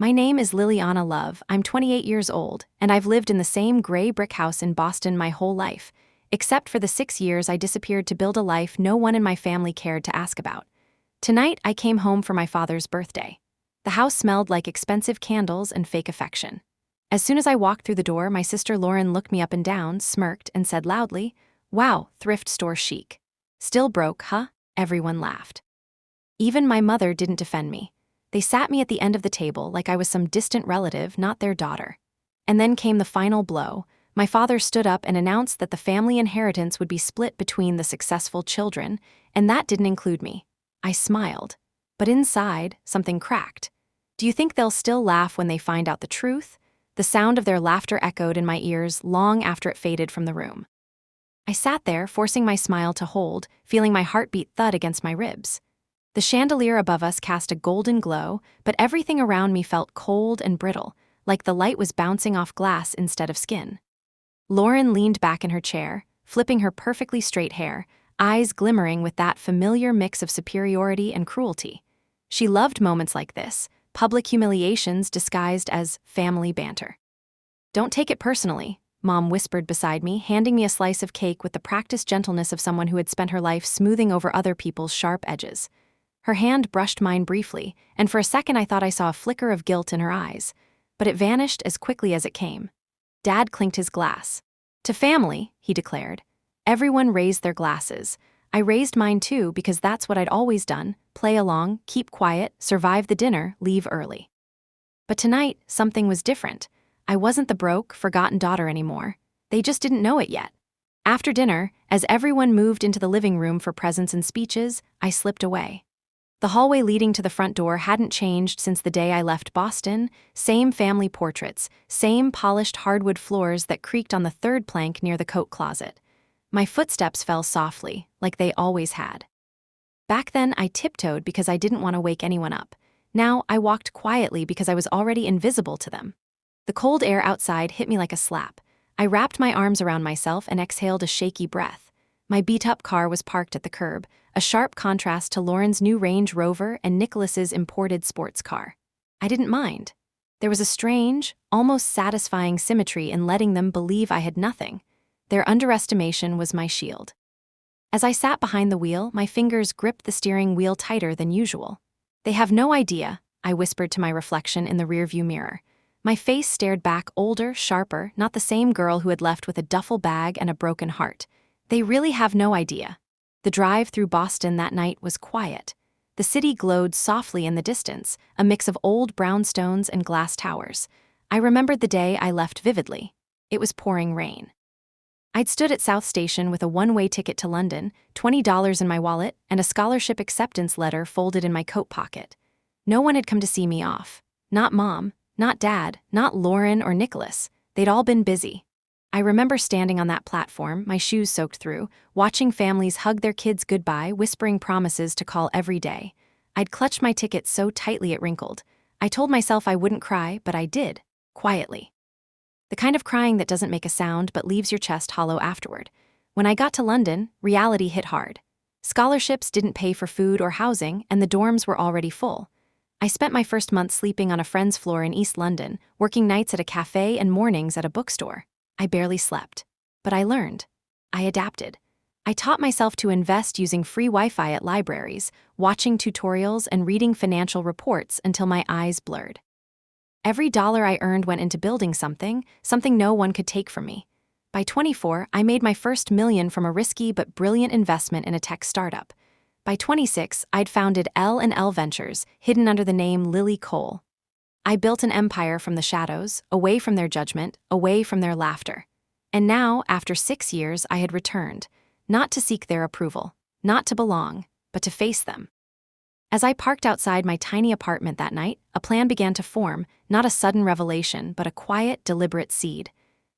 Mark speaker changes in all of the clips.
Speaker 1: My name is Liliana Love. I'm 28 years old, and I've lived in the same gray brick house in Boston my whole life, except for the 6 years I disappeared to build a life no one in my family cared to ask about. Tonight, I came home for my father's birthday. The house smelled like expensive candles and fake affection. As soon as I walked through the door, my sister Lauren looked me up and down, smirked, and said loudly, "Wow, thrift store chic. Still broke, huh?" Everyone laughed. Even my mother didn't defend me. They sat me at the end of the table like I was some distant relative, not their daughter. And then came the final blow. My father stood up and announced that the family inheritance would be split between the successful children, and that didn't include me. I smiled. But inside, something cracked. Do you think they'll still laugh when they find out the truth? The sound of their laughter echoed in my ears long after it faded from the room. I sat there, forcing my smile to hold, feeling my heartbeat thud against my ribs. The chandelier above us cast a golden glow, but everything around me felt cold and brittle, like the light was bouncing off glass instead of skin. Lauren leaned back in her chair, flipping her perfectly straight hair, eyes glimmering with that familiar mix of superiority and cruelty. She loved moments like this, public humiliations disguised as family banter. "Don't take it personally," Mom whispered beside me, handing me a slice of cake with the practiced gentleness of someone who had spent her life smoothing over other people's sharp edges. Her hand brushed mine briefly, and for a second I thought I saw a flicker of guilt in her eyes, but it vanished as quickly as it came. Dad clinked his glass. "To family," he declared. Everyone raised their glasses. I raised mine too because that's what I'd always done: play along, keep quiet, survive the dinner, leave early. But tonight, something was different. I wasn't the broke, forgotten daughter anymore. They just didn't know it yet. After dinner, as everyone moved into the living room for presents and speeches, I slipped away. The hallway leading to the front door hadn't changed since the day I left Boston. Same family portraits, same polished hardwood floors that creaked on the third plank near the coat closet. My footsteps fell softly, like they always had. Back then, I tiptoed because I didn't want to wake anyone up. Now, I walked quietly because I was already invisible to them. The cold air outside hit me like a slap. I wrapped my arms around myself and exhaled a shaky breath. My beat-up car was parked at the curb, a sharp contrast to Lauren's new Range Rover and Nicholas's imported sports car. I didn't mind. There was a strange, almost satisfying symmetry in letting them believe I had nothing. Their underestimation was my shield. As I sat behind the wheel, my fingers gripped the steering wheel tighter than usual. "They have no idea," I whispered to my reflection in the rearview mirror. My face stared back, older, sharper, not the same girl who had left with a duffel bag and a broken heart. They really have no idea. The drive through Boston that night was quiet. The city glowed softly in the distance, a mix of old brownstones and glass towers. I remembered the day I left vividly. It was pouring rain. I'd stood at South Station with a one-way ticket to London, $20 in my wallet, and a scholarship acceptance letter folded in my coat pocket. No one had come to see me off. Not Mom, not Dad, not Lauren or Nicholas. They'd all been busy. I remember standing on that platform, my shoes soaked through, watching families hug their kids goodbye, whispering promises to call every day. I'd clutched my ticket so tightly it wrinkled. I told myself I wouldn't cry, but I did, quietly. The kind of crying that doesn't make a sound but leaves your chest hollow afterward. When I got to London, reality hit hard. Scholarships didn't pay for food or housing, and the dorms were already full. I spent my first month sleeping on a friend's floor in East London, working nights at a cafe and mornings at a bookstore. I barely slept. But I learned. I adapted. I taught myself to invest using free Wi-Fi at libraries, watching tutorials and reading financial reports until my eyes blurred. Every dollar I earned went into building something no one could take from me. By 24, I made my first million from a risky but brilliant investment in a tech startup. By 26, I'd founded L&L Ventures, hidden under the name Lily Cole. I built an empire from the shadows, away from their judgment, away from their laughter. And now, after 6 years, I had returned, not to seek their approval, not to belong, but to face them. As I parked outside my tiny apartment that night, a plan began to form, not a sudden revelation, but a quiet, deliberate seed.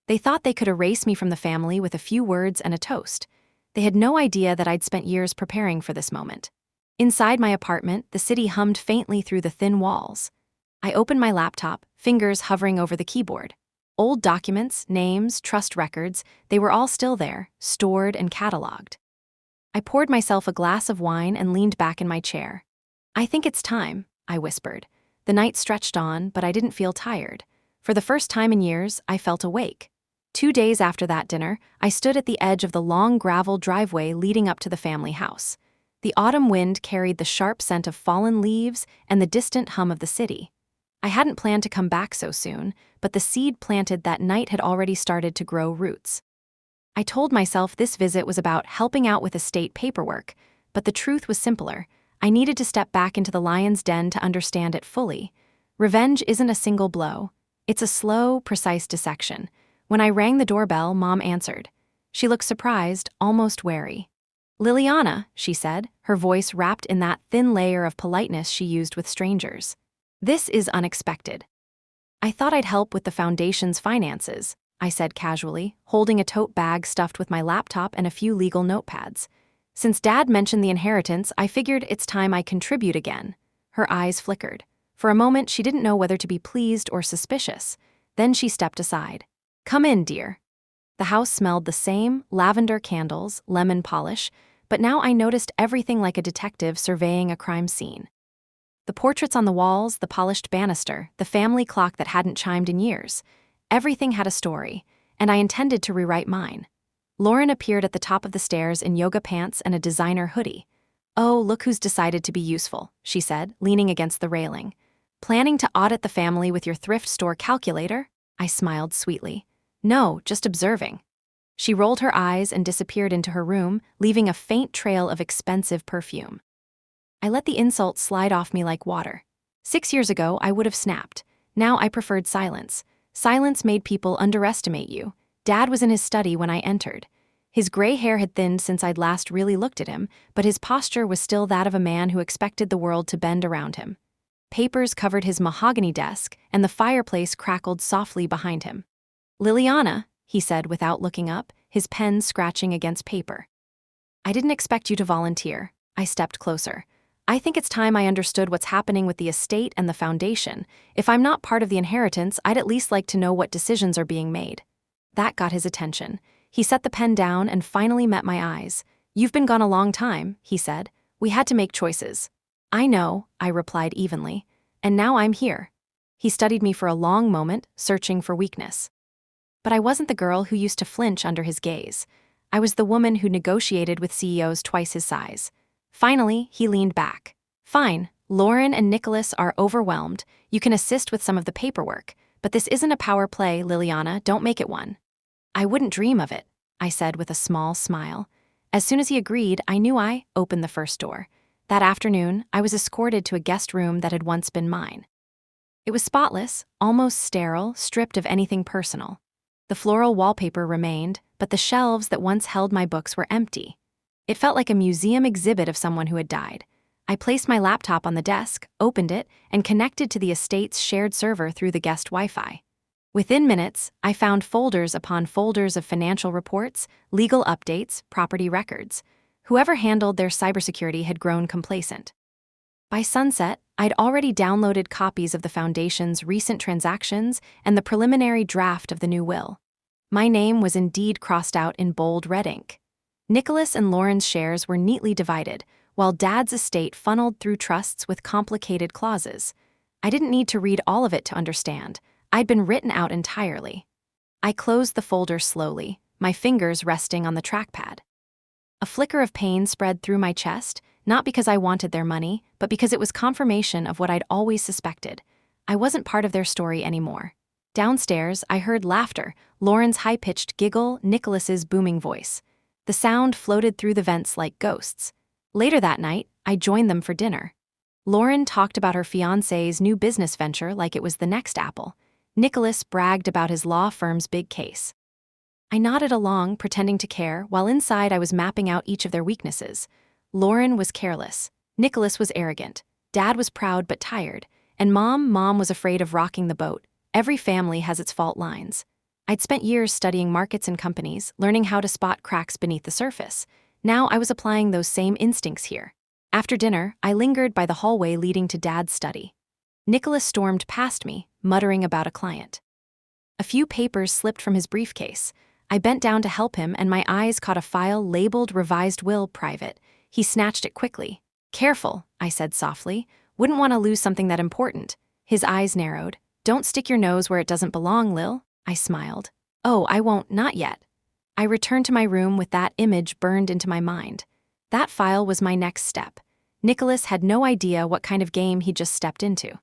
Speaker 1: They thought they could erase me from the family with a few words and a toast. They had no idea that I'd spent years preparing for this moment. Inside my apartment, the city hummed faintly through the thin walls. I opened my laptop, fingers hovering over the keyboard. Old documents, names, trust records, they were all still there, stored and cataloged. I poured myself a glass of wine and leaned back in my chair. "I think it's time," I whispered. The The night stretched on, but I didn't feel tired. For the first time in years, I felt awake. 2 days after that dinner, I stood at the edge of the long gravel driveway leading up to the family house. The autumn wind carried the sharp scent of fallen leaves and the distant hum of the city. I hadn't planned to come back so soon, but the seed planted that night had already started to grow roots. I told myself this visit was about helping out with estate paperwork, but the truth was simpler. I needed to step back into the lion's den to understand it fully. Revenge isn't a single blow. It's a slow, precise dissection. When I rang the doorbell, Mom answered. She looked surprised, almost wary. "Liliana," she said, her voice wrapped in that thin layer of politeness she used with strangers. "This is unexpected." "I thought I'd help with the foundation's finances," I said casually, holding a tote bag stuffed with my laptop and a few legal notepads. "Since Dad mentioned the inheritance, I figured it's time I contribute again." Her eyes flickered. For a moment, she didn't know whether to be pleased or suspicious. Then she stepped aside. "Come in, dear." The house smelled the same, lavender candles, lemon polish, but now I noticed everything like a detective surveying a crime scene. The portraits on the walls, the polished banister, the family clock that hadn't chimed in years. Everything had a story, and I intended to rewrite mine. Lauren appeared at the top of the stairs in yoga pants and a designer hoodie. "Oh, look who's decided to be useful," she said, leaning against the railing. "Planning to audit the family with your thrift store calculator?" I smiled sweetly. "No, just observing." She rolled her eyes and disappeared into her room, leaving a faint trail of expensive perfume. I let the insult slide off me like water. 6 years ago, I would have snapped. Now I preferred silence. Silence made people underestimate you. Dad was in his study when I entered. His gray hair had thinned since I'd last really looked at him, but his posture was still that of a man who expected the world to bend around him. Papers covered his mahogany desk, and the fireplace crackled softly behind him. "Liliana," he said without looking up, his pen scratching against paper. "I didn't expect you to volunteer." I stepped closer. "I think it's time I understood what's happening with the estate and the foundation. If I'm not part of the inheritance, I'd at least like to know what decisions are being made." That got his attention. He set the pen down and finally met my eyes. "You've been gone a long time," he said. "We had to make choices." "I know," I replied evenly. "And now I'm here." He studied me for a long moment, searching for weakness. But I wasn't the girl who used to flinch under his gaze. I was the woman who negotiated with CEOs twice his size. Finally, he leaned back. "Fine, Lauren and Nicholas are overwhelmed. You can assist with some of the paperwork. But this isn't a power play, Liliana. Don't make it one." "I wouldn't dream of it," I said with a small smile. As soon as he agreed, I knew I opened the first door. That afternoon, I was escorted to a guest room that had once been mine. It was spotless, almost sterile, stripped of anything personal. The floral wallpaper remained, but the shelves that once held my books were empty. It felt like a museum exhibit of someone who had died. I placed my laptop on the desk, opened it, and connected to the estate's shared server through the guest Wi-Fi. Within minutes, I found folders upon folders of financial reports, legal updates, property records. Whoever handled their cybersecurity had grown complacent. By sunset, I'd already downloaded copies of the foundation's recent transactions and the preliminary draft of the new will. My name was indeed crossed out in bold red ink. Nicholas and Lauren's shares were neatly divided, while Dad's estate funneled through trusts with complicated clauses. I didn't need to read all of it to understand. I'd been written out entirely. I closed the folder slowly, my fingers resting on the trackpad. A flicker of pain spread through my chest, not because I wanted their money, but because it was confirmation of what I'd always suspected. I wasn't part of their story anymore. Downstairs, I heard laughter, Lauren's high-pitched giggle, Nicholas's booming voice. The sound floated through the vents like ghosts. Later that night, I joined them for dinner. Lauren talked about her fiancé's new business venture like it was the next Apple. Nicholas bragged about his law firm's big case. I nodded along, pretending to care, while inside I was mapping out each of their weaknesses. Lauren was careless. Nicholas was arrogant. Dad was proud but tired. And Mom was afraid of rocking the boat. Every family has its fault lines. I'd spent years studying markets and companies, learning how to spot cracks beneath the surface. Now I was applying those same instincts here. After dinner, I lingered by the hallway leading to Dad's study. Nicholas stormed past me, muttering about a client. A few papers slipped from his briefcase. I bent down to help him, and my eyes caught a file labeled Revised Will Private. He snatched it quickly. "Careful," I said softly. "Wouldn't want to lose something that important." His eyes narrowed. "Don't stick your nose where it doesn't belong, Lil," I smiled. "Oh, I won't, not yet." I returned to my room with that image burned into my mind. That file was my next step. Nicholas had no idea what kind of game he just stepped into.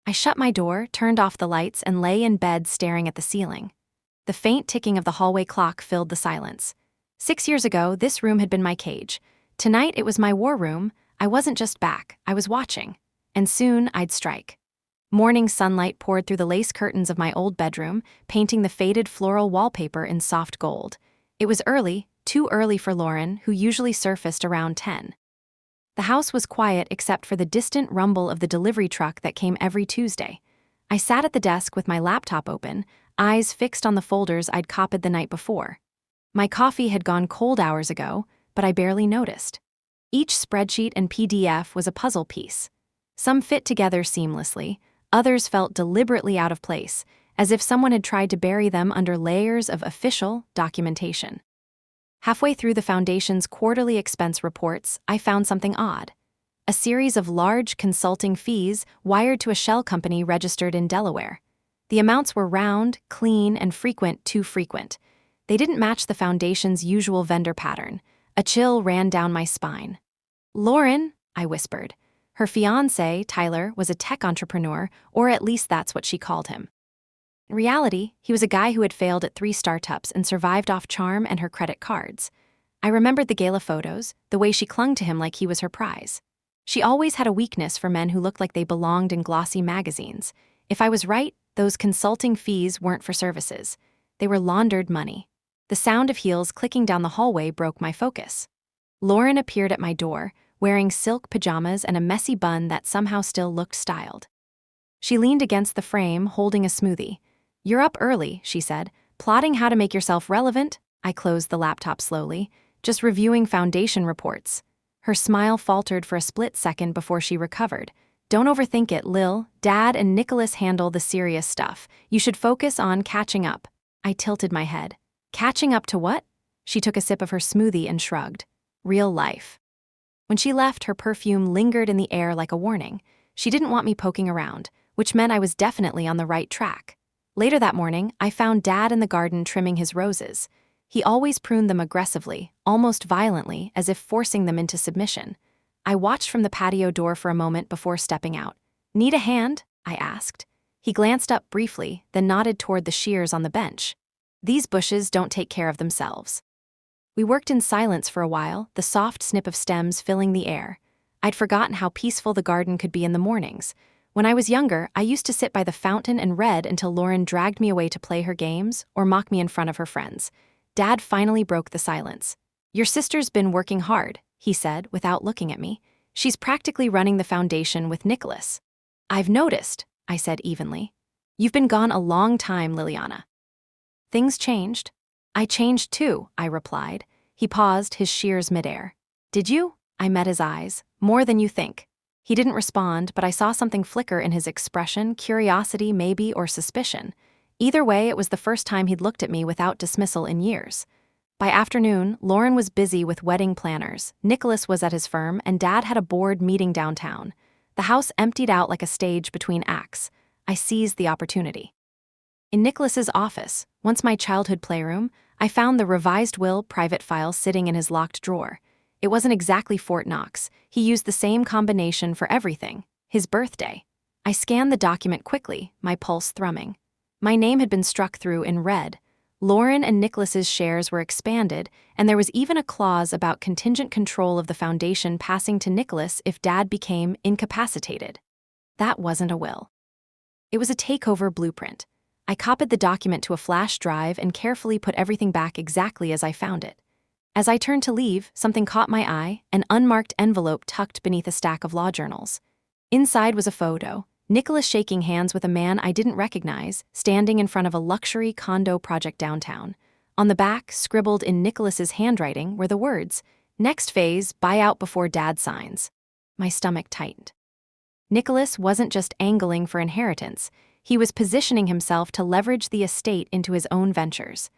Speaker 1: I shut my door, turned off the lights, and lay in bed staring at the ceiling. The faint ticking of the hallway clock filled the silence. 6 years ago, this room had been my cage. Tonight, it was my war room. I wasn't just back, I was watching. And soon, I'd strike. Morning sunlight poured through the lace curtains of my old bedroom, painting the faded floral wallpaper in soft gold. It was early, too early for Lauren, who usually surfaced around 10. The house was quiet except for the distant rumble of the delivery truck that came every Tuesday. I sat at the desk with my laptop open, eyes fixed on the folders I'd copied the night before. My coffee had gone cold hours ago, but I barely noticed. Each spreadsheet and PDF was a puzzle piece. Some fit together seamlessly, others felt deliberately out of place, as if someone had tried to bury them under layers of official documentation. Halfway through the Foundation's quarterly expense reports, I found something odd. A series of large consulting fees wired to a shell company registered in Delaware. The amounts were round, clean, and too frequent. They didn't match the Foundation's usual vendor pattern. A chill ran down my spine. "Lauren," I whispered. Her fiancé, Tyler, was a tech entrepreneur, or at least that's what she called him. In reality, he was a guy who had failed at 3 startups and survived off charm and her credit cards. I remembered the gala photos, the way she clung to him like he was her prize. She always had a weakness for men who looked like they belonged in glossy magazines. If I was right, those consulting fees weren't for services. They were laundered money. The sound of heels clicking down the hallway broke my focus. Lauren appeared at my door, wearing silk pajamas and a messy bun that somehow still looked styled. She leaned against the frame, holding a smoothie. "You're up early," she said. "Plotting how to make yourself relevant?" I closed the laptop slowly. "Just reviewing Foundation reports." Her smile faltered for a split second before she recovered. "Don't overthink it, Lil. Dad and Nicholas handle the serious stuff. You should focus on catching up." I tilted my head. "Catching up to what?" She took a sip of her smoothie and shrugged. "Real life." When she left, her perfume lingered in the air like a warning. She didn't want me poking around, which meant I was definitely on the right track. Later that morning, I found Dad in the garden trimming his roses. He always pruned them aggressively, almost violently, as if forcing them into submission. I watched from the patio door for a moment before stepping out. "Need a hand?" I asked. He glanced up briefly, then nodded toward the shears on the bench. "These bushes don't take care of themselves." We worked in silence for a while, the soft snip of stems filling the air. I'd forgotten how peaceful the garden could be in the mornings. When I was younger, I used to sit by the fountain and read until Lauren dragged me away to play her games or mock me in front of her friends. Dad finally broke the silence. "Your sister's been working hard," he said without looking at me. "She's practically running the Foundation with Nicholas." "I've noticed," I said evenly. "You've been gone a long time, Liliana." "Things changed." "I changed too," I replied. He paused, his shears midair. "Did you?" I met his eyes. "More than you think." He didn't respond, but I saw something flicker in his expression, curiosity maybe, or suspicion. Either way, it was the first time he'd looked at me without dismissal in years. By afternoon, Lauren was busy with wedding planners, Nicholas was at his firm, and Dad had a board meeting downtown. The house emptied out like a stage between acts. I seized the opportunity. In Nicholas's office, once my childhood playroom, I found the revised will private file sitting in his locked drawer. It wasn't exactly Fort Knox. He used the same combination for everything, his birthday. I scanned the document quickly, my pulse thrumming. My name had been struck through in red. Lauren and Nicholas's shares were expanded, and there was even a clause about contingent control of the Foundation passing to Nicholas if Dad became incapacitated. That wasn't a will. It was a takeover blueprint. I copied the document to a flash drive and carefully put everything back exactly as I found it. As I turned to leave, something caught my eye, an unmarked envelope tucked beneath a stack of law journals. Inside was a photo, Nicholas shaking hands with a man I didn't recognize, standing in front of a luxury condo project downtown. On the back, scribbled in Nicholas's handwriting, were the words, "Next phase, buy out before Dad signs." My stomach tightened. Nicholas wasn't just angling for inheritance, he was positioning himself to leverage the estate into his own ventures.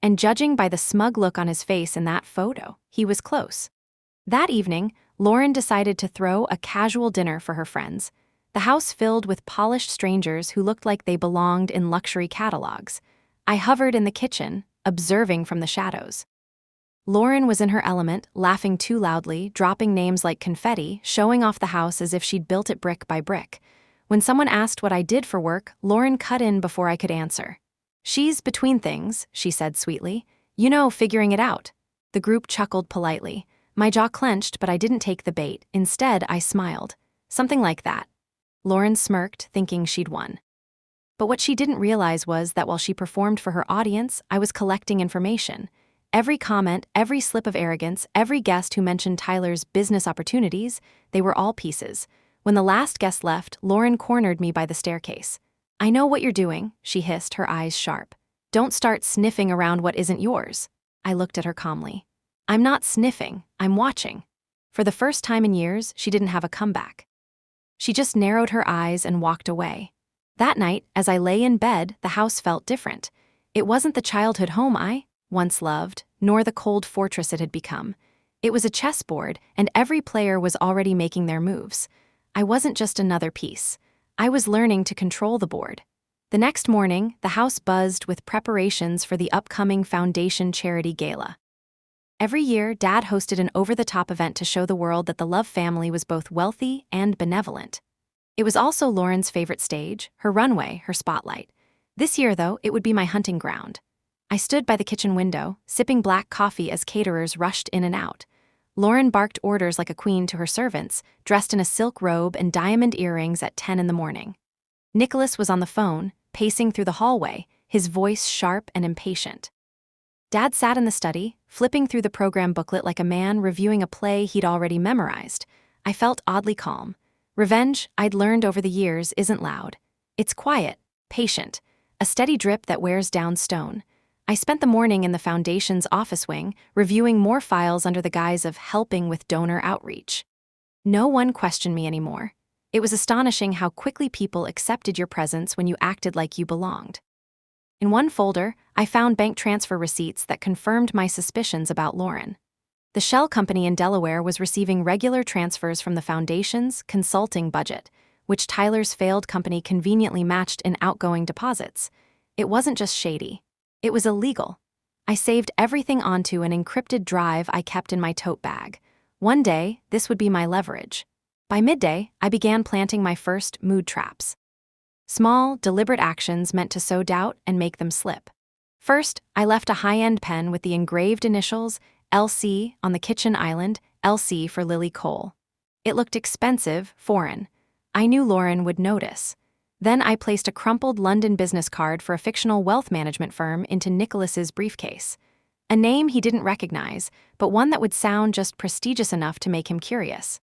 Speaker 1: And judging by the smug look on his face in that photo, he was close. That evening, Lauren decided to throw a casual dinner for her friends. the house filled with polished strangers who looked like they belonged in luxury catalogs. I hovered in the kitchen, observing from the shadows. Lauren was in her element, laughing too loudly, dropping names like confetti, showing off the house as if she'd built it brick by brick. When someone asked what I did for work, Lauren cut in before I could answer. "She's between things," she said sweetly. "You know, figuring it out." The group chuckled politely. My jaw clenched, but I didn't take the bait. Instead, I smiled. "Something like that." Lauren smirked, thinking she'd won. But what she didn't realize was that while she performed for her audience, I was collecting information. Every comment, every slip of arrogance, every guest who mentioned Tyler's business opportunities, they were all pieces. When the last guest left, Lauren cornered me by the staircase. "I know what you're doing," she hissed, her eyes sharp. "Don't start sniffing around what isn't yours." I looked at her calmly. "I'm not sniffing, I'm watching." For the first time in years, she didn't have a comeback. She just narrowed her eyes and walked away. That night, as I lay in bed, the house felt different. It wasn't the childhood home I once loved, nor the cold fortress it had become. It was a chessboard, and every player was already making their moves. I wasn't just another piece. I was learning to control the board. The next morning, the house buzzed with preparations for the upcoming Foundation Charity Gala. Every year, Dad hosted an over-the-top event to show the world that the Love family was both wealthy and benevolent. It was also Lauren's favorite stage, her runway, her spotlight. This year, though, it would be my hunting ground. I stood by the kitchen window, sipping black coffee as caterers rushed in and out. Lauren barked orders like a queen to her servants, dressed in a silk robe and diamond earrings at 10 in the morning. Nicholas was on the phone, pacing through the hallway, his voice sharp and impatient. Dad sat in the study, flipping through the program booklet like a man reviewing a play he'd already memorized. I felt oddly calm. Revenge, I'd learned over the years, isn't loud. It's quiet, patient, a steady drip that wears down stone. I spent the morning in the Foundation's office wing, reviewing more files under the guise of helping with donor outreach. No one questioned me anymore. It was astonishing how quickly people accepted your presence when you acted like you belonged. In one folder, I found bank transfer receipts that confirmed my suspicions about Lauren. The shell company in Delaware was receiving regular transfers from the Foundation's consulting budget, which Tyler's failed company conveniently matched in outgoing deposits. It wasn't just shady. It was illegal. I saved everything onto an encrypted drive I kept in my tote bag. One day, this would be my leverage. By midday, I began planting my first mood traps. Small, deliberate actions meant to sow doubt and make them slip. First, I left a high-end pen with the engraved initials LC on the kitchen island, LC for Lily Cole. It looked expensive, foreign. I knew Lauren would notice. Then I placed a crumpled London business card for a fictional wealth management firm into Nicholas's briefcase. A name he didn't recognize, but one that would sound just prestigious enough to make him curious.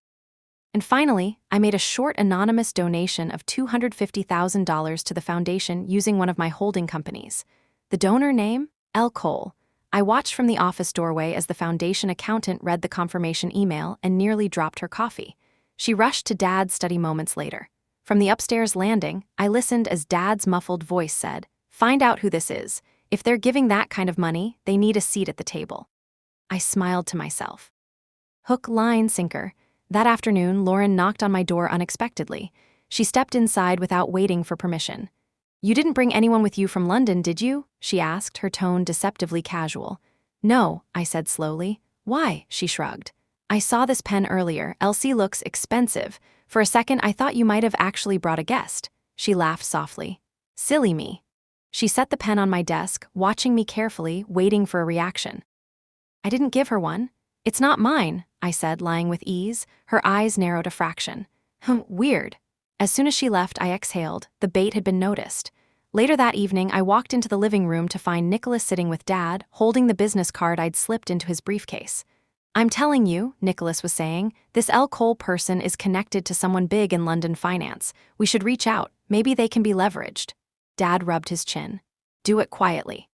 Speaker 1: And finally, I made a short anonymous donation of $250,000 to the Foundation using one of my holding companies. The donor name? L. Cole. I watched from the office doorway as the Foundation accountant read the confirmation email and nearly dropped her coffee. She rushed to Dad's study moments later. From the upstairs landing, I listened as Dad's muffled voice said, "Find out who this is. If they're giving that kind of money, they need a seat at the table." I smiled to myself. Hook, line, sinker. That afternoon, Lauren knocked on my door unexpectedly. She stepped inside without waiting for permission. "You didn't bring anyone with you from London, did you?" she asked, her tone deceptively casual. "No," I said slowly. "Why?" she shrugged. "I saw this pen earlier. LC looks expensive. For a second, I thought you might have actually brought a guest." She laughed softly. "Silly me." She set the pen on my desk, watching me carefully, waiting for a reaction. "I didn't give her one. It's not mine," I said, lying with ease. Her eyes narrowed a fraction. Weird. As soon as she left, I exhaled. The bait had been noticed. Later that evening, I walked into the living room to find Nicholas sitting with Dad, holding the business card I'd slipped into his briefcase. "I'm telling you," Nicholas was saying, "this L. Cole person is connected to someone big in London finance. We should reach out. Maybe they can be leveraged." Dad rubbed his chin. "Do it quietly."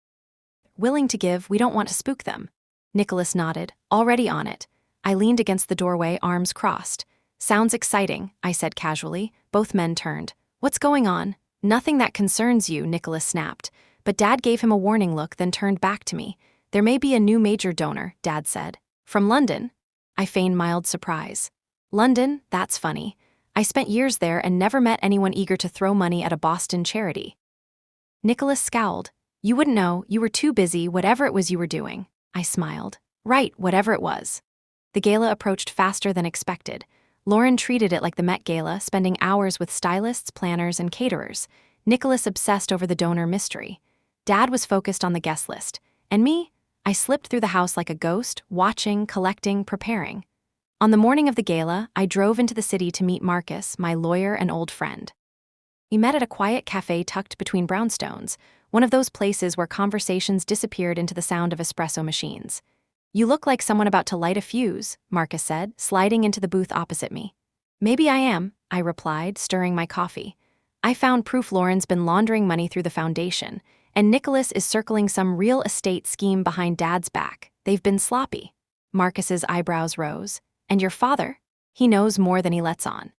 Speaker 1: "Willing to give, we don't want to spook them." Nicholas nodded, already on it. I leaned against the doorway, arms crossed. "Sounds exciting," I said casually. Both men turned. "What's going on?" "Nothing that concerns you," Nicholas snapped. But Dad gave him a warning look, then turned back to me. "There may be a new major donor," Dad said. "From London?" I feigned mild surprise. "London? That's funny. I spent years there and never met anyone eager to throw money at a Boston charity. Nicholas scowled. You wouldn't know, you were too busy, whatever it was you were doing. I smiled. Right, whatever it was. The gala approached faster than expected. Lauren treated it like the Met Gala, spending hours with stylists, planners, and caterers. Nicholas obsessed over the donor mystery. Dad was focused on the guest list. And me? I slipped through the house like a ghost, watching, collecting, preparing. On the morning of the gala, I drove into the city to meet Marcus, my lawyer and old friend. We met at a quiet cafe tucked between brownstones, one of those places where conversations disappeared into the sound of espresso machines. You look like someone about to light a fuse, Marcus said, sliding into the booth opposite me. Maybe I am, I replied, stirring my coffee. I found proof Lauren's been laundering money through the foundation, and Nicholas is circling some real estate scheme behind Dad's back. They've been sloppy. Marcus's eyebrows rose. And your father? He knows more than he lets on.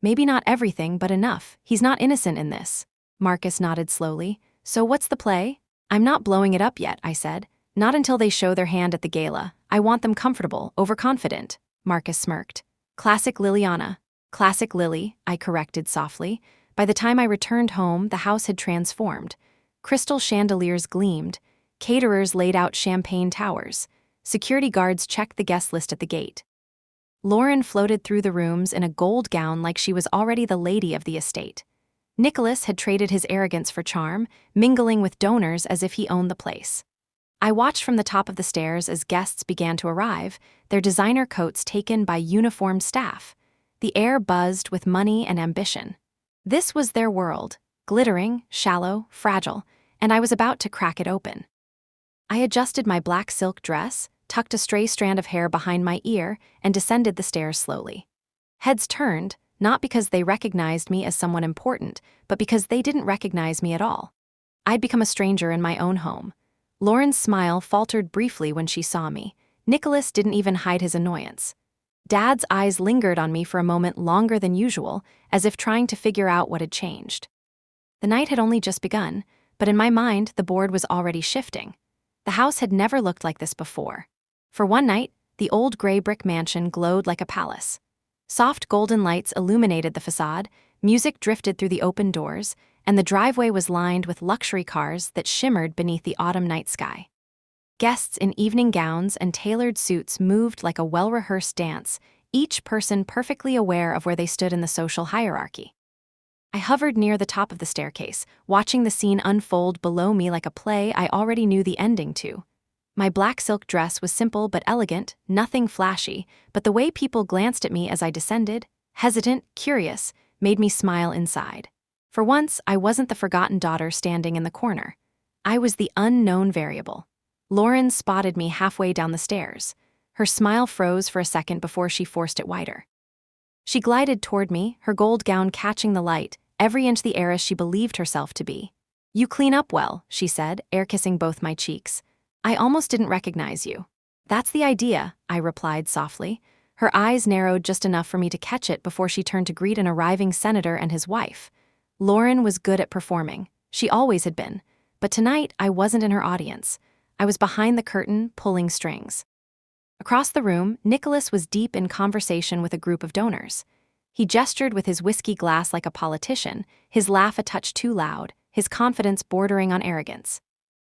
Speaker 1: Maybe not everything, but enough. He's not innocent in this. Marcus nodded slowly. So what's the play? I'm not blowing it up yet, I said. Not until they show their hand at the gala. I want them comfortable, overconfident. Marcus smirked. Classic Liliana. Classic Lily, I corrected softly. By the time I returned home, the house had transformed. Crystal chandeliers gleamed. Caterers laid out champagne towers. Security guards checked the guest list at the gate. Lauren floated through the rooms in a gold gown like she was already the lady of the estate. Nicholas had traded his arrogance for charm, mingling with donors as if he owned the place. I watched from the top of the stairs as guests began to arrive, their designer coats taken by uniformed staff. The air buzzed with money and ambition. This was their world, glittering, shallow, fragile, and I was about to crack it open. I adjusted my black silk dress, tucked a stray strand of hair behind my ear, and descended the stairs slowly. Heads turned, not because they recognized me as someone important, but because they didn't recognize me at all. I'd become a stranger in my own home. Lauren's smile faltered briefly when she saw me. Nicholas didn't even hide his annoyance. Dad's eyes lingered on me for a moment longer than usual, as if trying to figure out what had changed. The night had only just begun, but in my mind, the board was already shifting. The house had never looked like this before. For one night, the old gray brick mansion glowed like a palace. Soft golden lights illuminated the facade, music drifted through the open doors, and the driveway was lined with luxury cars that shimmered beneath the autumn night sky. Guests in evening gowns and tailored suits moved like a well-rehearsed dance, each person perfectly aware of where they stood in the social hierarchy. I hovered near the top of the staircase, watching the scene unfold below me like a play I already knew the ending to. My black silk dress was simple but elegant, nothing flashy, but the way people glanced at me as I descended, hesitant, curious, made me smile inside. For once, I wasn't the forgotten daughter standing in the corner. I was the unknown variable. Lauren spotted me halfway down the stairs. Her smile froze for a second before she forced it wider. She glided toward me, her gold gown catching the light, every inch the heiress she believed herself to be. You clean up well, she said, air-kissing both my cheeks. I almost didn't recognize you. That's the idea, I replied softly. Her eyes narrowed just enough for me to catch it before she turned to greet an arriving senator and his wife. Lauren was good at performing. She always had been. But tonight, I wasn't in her audience. I was behind the curtain, pulling strings. Across the room, Nicholas was deep in conversation with a group of donors. He gestured with his whiskey glass like a politician, his laugh a touch too loud, his confidence bordering on arrogance.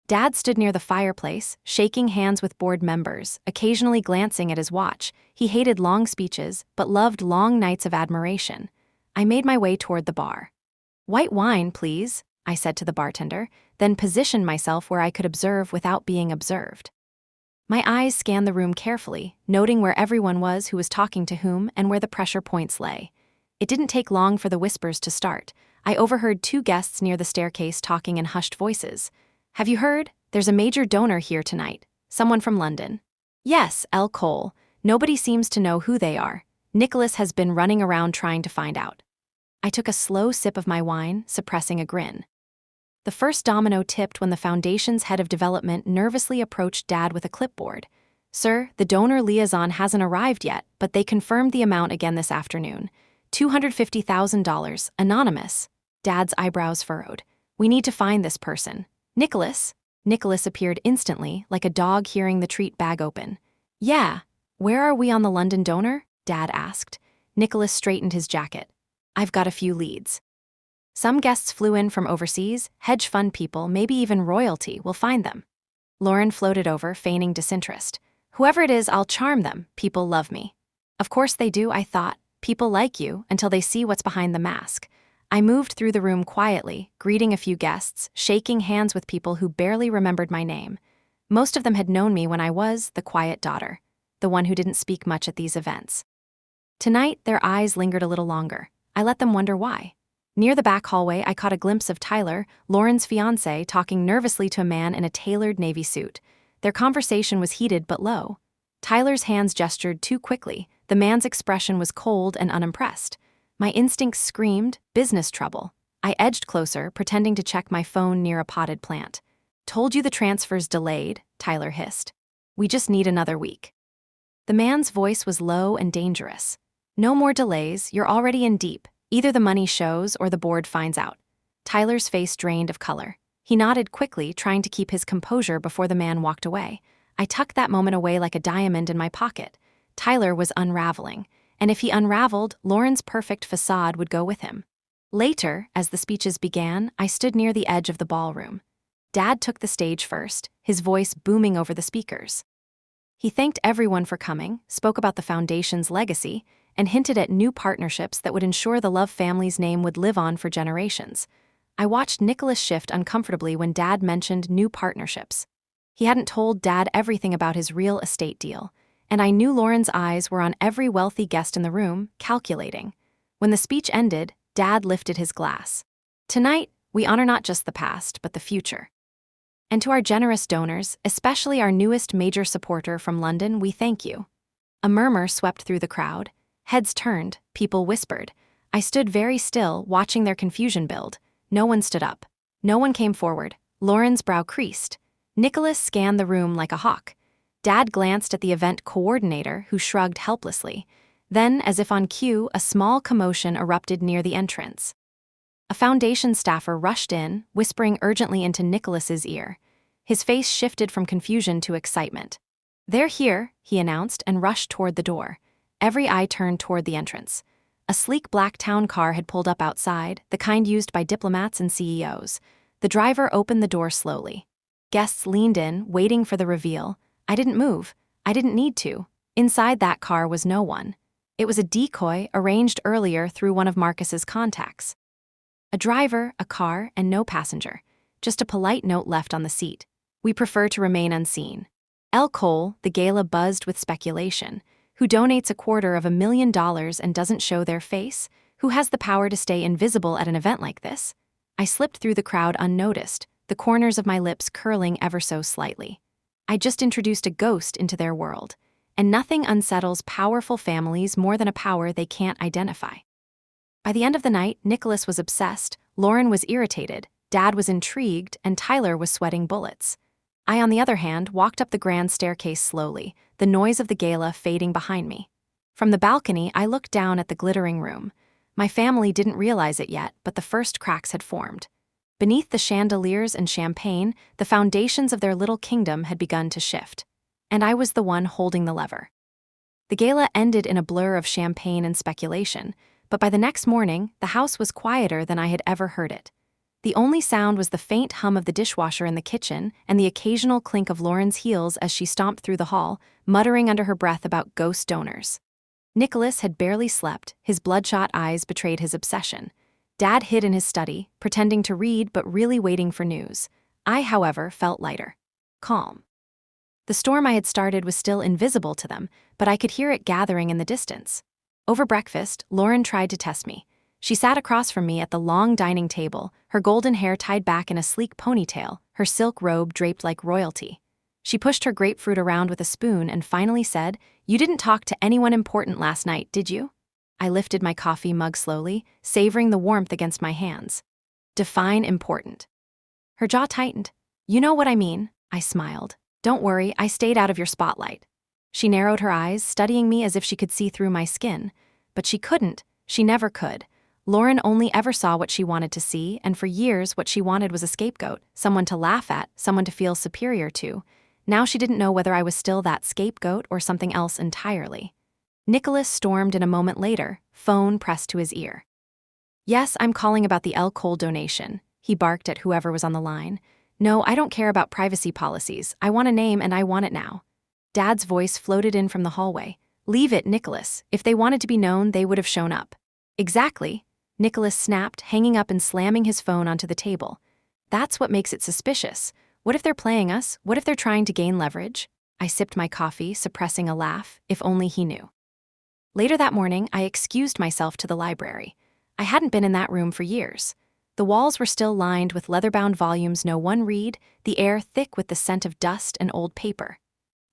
Speaker 1: Dad stood near the fireplace, shaking hands with board members, occasionally glancing at his watch. He hated long speeches, but loved long nights of admiration. I made my way toward the bar. White wine, please, I said to the bartender, then positioned myself where I could observe without being observed. My eyes scanned the room carefully, noting where everyone was who was talking to whom and where the pressure points lay. It didn't take long for the whispers to start. I overheard two guests near the staircase talking in hushed voices. Have you heard? There's a major donor here tonight. Someone from London. Yes, L. Cole. Nobody seems to know who they are. Nicholas has been running around trying to find out. I took a slow sip of my wine, suppressing a grin. The first domino tipped when the Foundation's head of development nervously approached Dad with a clipboard. Sir, the donor liaison hasn't arrived yet, but they confirmed the amount again this afternoon. $250,000, anonymous. Dad's eyebrows furrowed. We need to find this person. Nicholas? Nicholas appeared instantly, like a dog hearing the treat bag open. Yeah. Where are we on the London donor? Dad asked. Nicholas straightened his jacket. "I've got a few leads. Some guests flew in from overseas, hedge fund people, maybe even royalty, will find them." Lauren floated over, feigning disinterest. "Whoever it is, I'll charm them. People love me." "Of course they do," I thought. "People like you until they see what's behind the mask." I moved through the room quietly, greeting a few guests, shaking hands with people who barely remembered my name. Most of them had known me when I was the quiet daughter, the one who didn't speak much at these events. Tonight, their eyes lingered a little longer. I let them wonder why. Near the back hallway, I caught a glimpse of Tyler, Lauren's fiancé, talking nervously to a man in a tailored navy suit. Their conversation was heated but low. Tyler's hands gestured too quickly. The man's expression was cold and unimpressed. My instincts screamed, business trouble. I edged closer, pretending to check my phone near a potted plant. "Told you the transfer's delayed," Tyler hissed. "We just need another week." The man's voice was low and dangerous. "No more delays, you're already in deep. Either the money shows or the board finds out." Tyler's face drained of color. He nodded quickly, trying to keep his composure before the man walked away. I tucked that moment away like a diamond in my pocket. Tyler was unraveling, and if he unraveled, Lauren's perfect facade would go with him. Later, as the speeches began, I stood near the edge of the ballroom. Dad took the stage first, his voice booming over the speakers. He thanked everyone for coming, spoke about the foundation's legacy, and hinted at new partnerships that would ensure the Love family's name would live on for generations. I watched Nicholas shift uncomfortably when Dad mentioned new partnerships. He hadn't told Dad everything about his real estate deal, and I knew Lauren's eyes were on every wealthy guest in the room, calculating. When the speech ended, Dad lifted his glass. "Tonight, we honor not just the past, but the future. And to our generous donors, especially our newest major supporter from London, we thank you." A murmur swept through the crowd. Heads turned, people whispered. I stood very still, watching their confusion build. No one stood up. No one came forward. Lauren's brow creased. Nicholas scanned the room like a hawk. Dad glanced at the event coordinator, who shrugged helplessly. Then, as if on cue, a small commotion erupted near the entrance. A foundation staffer rushed in, whispering urgently into Nicholas's ear. His face shifted from confusion to excitement. "They're here," he announced and rushed toward the door. Every eye turned toward the entrance. A sleek black town car had pulled up outside, the kind used by diplomats and CEOs. The driver opened the door slowly. Guests leaned in, waiting for the reveal. I didn't move. I didn't need to. Inside that car was no one. It was a decoy arranged earlier through one of Marcus's contacts. A driver, a car, and no passenger. Just a polite note left on the seat. "We prefer to remain unseen." El Cole, the gala buzzed with speculation. Who donates $250,000 and doesn't show their face? Who has the power to stay invisible at an event like this? I slipped through the crowd unnoticed, the corners of my lips curling ever so slightly. I just introduced a ghost into their world, and nothing unsettles powerful families more than a power they can't identify. By the end of the night, Nicholas was obsessed, Lauren was irritated, Dad was intrigued, and Tyler was sweating bullets. I, on the other hand, walked up the grand staircase slowly, the noise of the gala fading behind me. From the balcony, I looked down at the glittering room. My family didn't realize it yet, but the first cracks had formed. Beneath the chandeliers and champagne, the foundations of their little kingdom had begun to shift. And I was the one holding the lever. The gala ended in a blur of champagne and speculation, but by the next morning, the house was quieter than I had ever heard it. The only sound was the faint hum of the dishwasher in the kitchen and the occasional clink of Lauren's heels as she stomped through the hall, muttering under her breath about ghost donors. Nicholas had barely slept, his bloodshot eyes betrayed his obsession. Dad hid in his study, pretending to read but really waiting for news. I, however, felt lighter. Calm. The storm I had started was still invisible to them, but I could hear it gathering in the distance. Over breakfast, Lauren tried to test me. She sat across from me at the long dining table, her golden hair tied back in a sleek ponytail, her silk robe draped like royalty. She pushed her grapefruit around with a spoon and finally said, "You didn't talk to anyone important last night, did you?" I lifted my coffee mug slowly, savoring the warmth against my hands. Define important. Her jaw tightened. "You know what I mean," I smiled. "Don't worry, I stayed out of your spotlight." She narrowed her eyes, studying me as if she could see through my skin. But she couldn't. She never could. Lauren only ever saw what she wanted to see, and for years what she wanted was a scapegoat, someone to laugh at, someone to feel superior to. Now she didn't know whether I was still that scapegoat or something else entirely. Nicholas stormed in a moment later, phone pressed to his ear. "Yes, I'm calling about the El Cole donation," he barked at whoever was on the line. "No, I don't care about privacy policies. I want a name and I want it now." Dad's voice floated in from the hallway. "Leave it, Nicholas. If they wanted to be known, they would have shown up." "Exactly," Nicholas snapped, hanging up and slamming his phone onto the table. "That's what makes it suspicious. What if they're playing us? What if they're trying to gain leverage?" I sipped my coffee, suppressing a laugh. If only he knew. Later that morning, I excused myself to the library. I hadn't been in that room for years. The walls were still lined with leather-bound volumes no one read, the air thick with the scent of dust and old paper.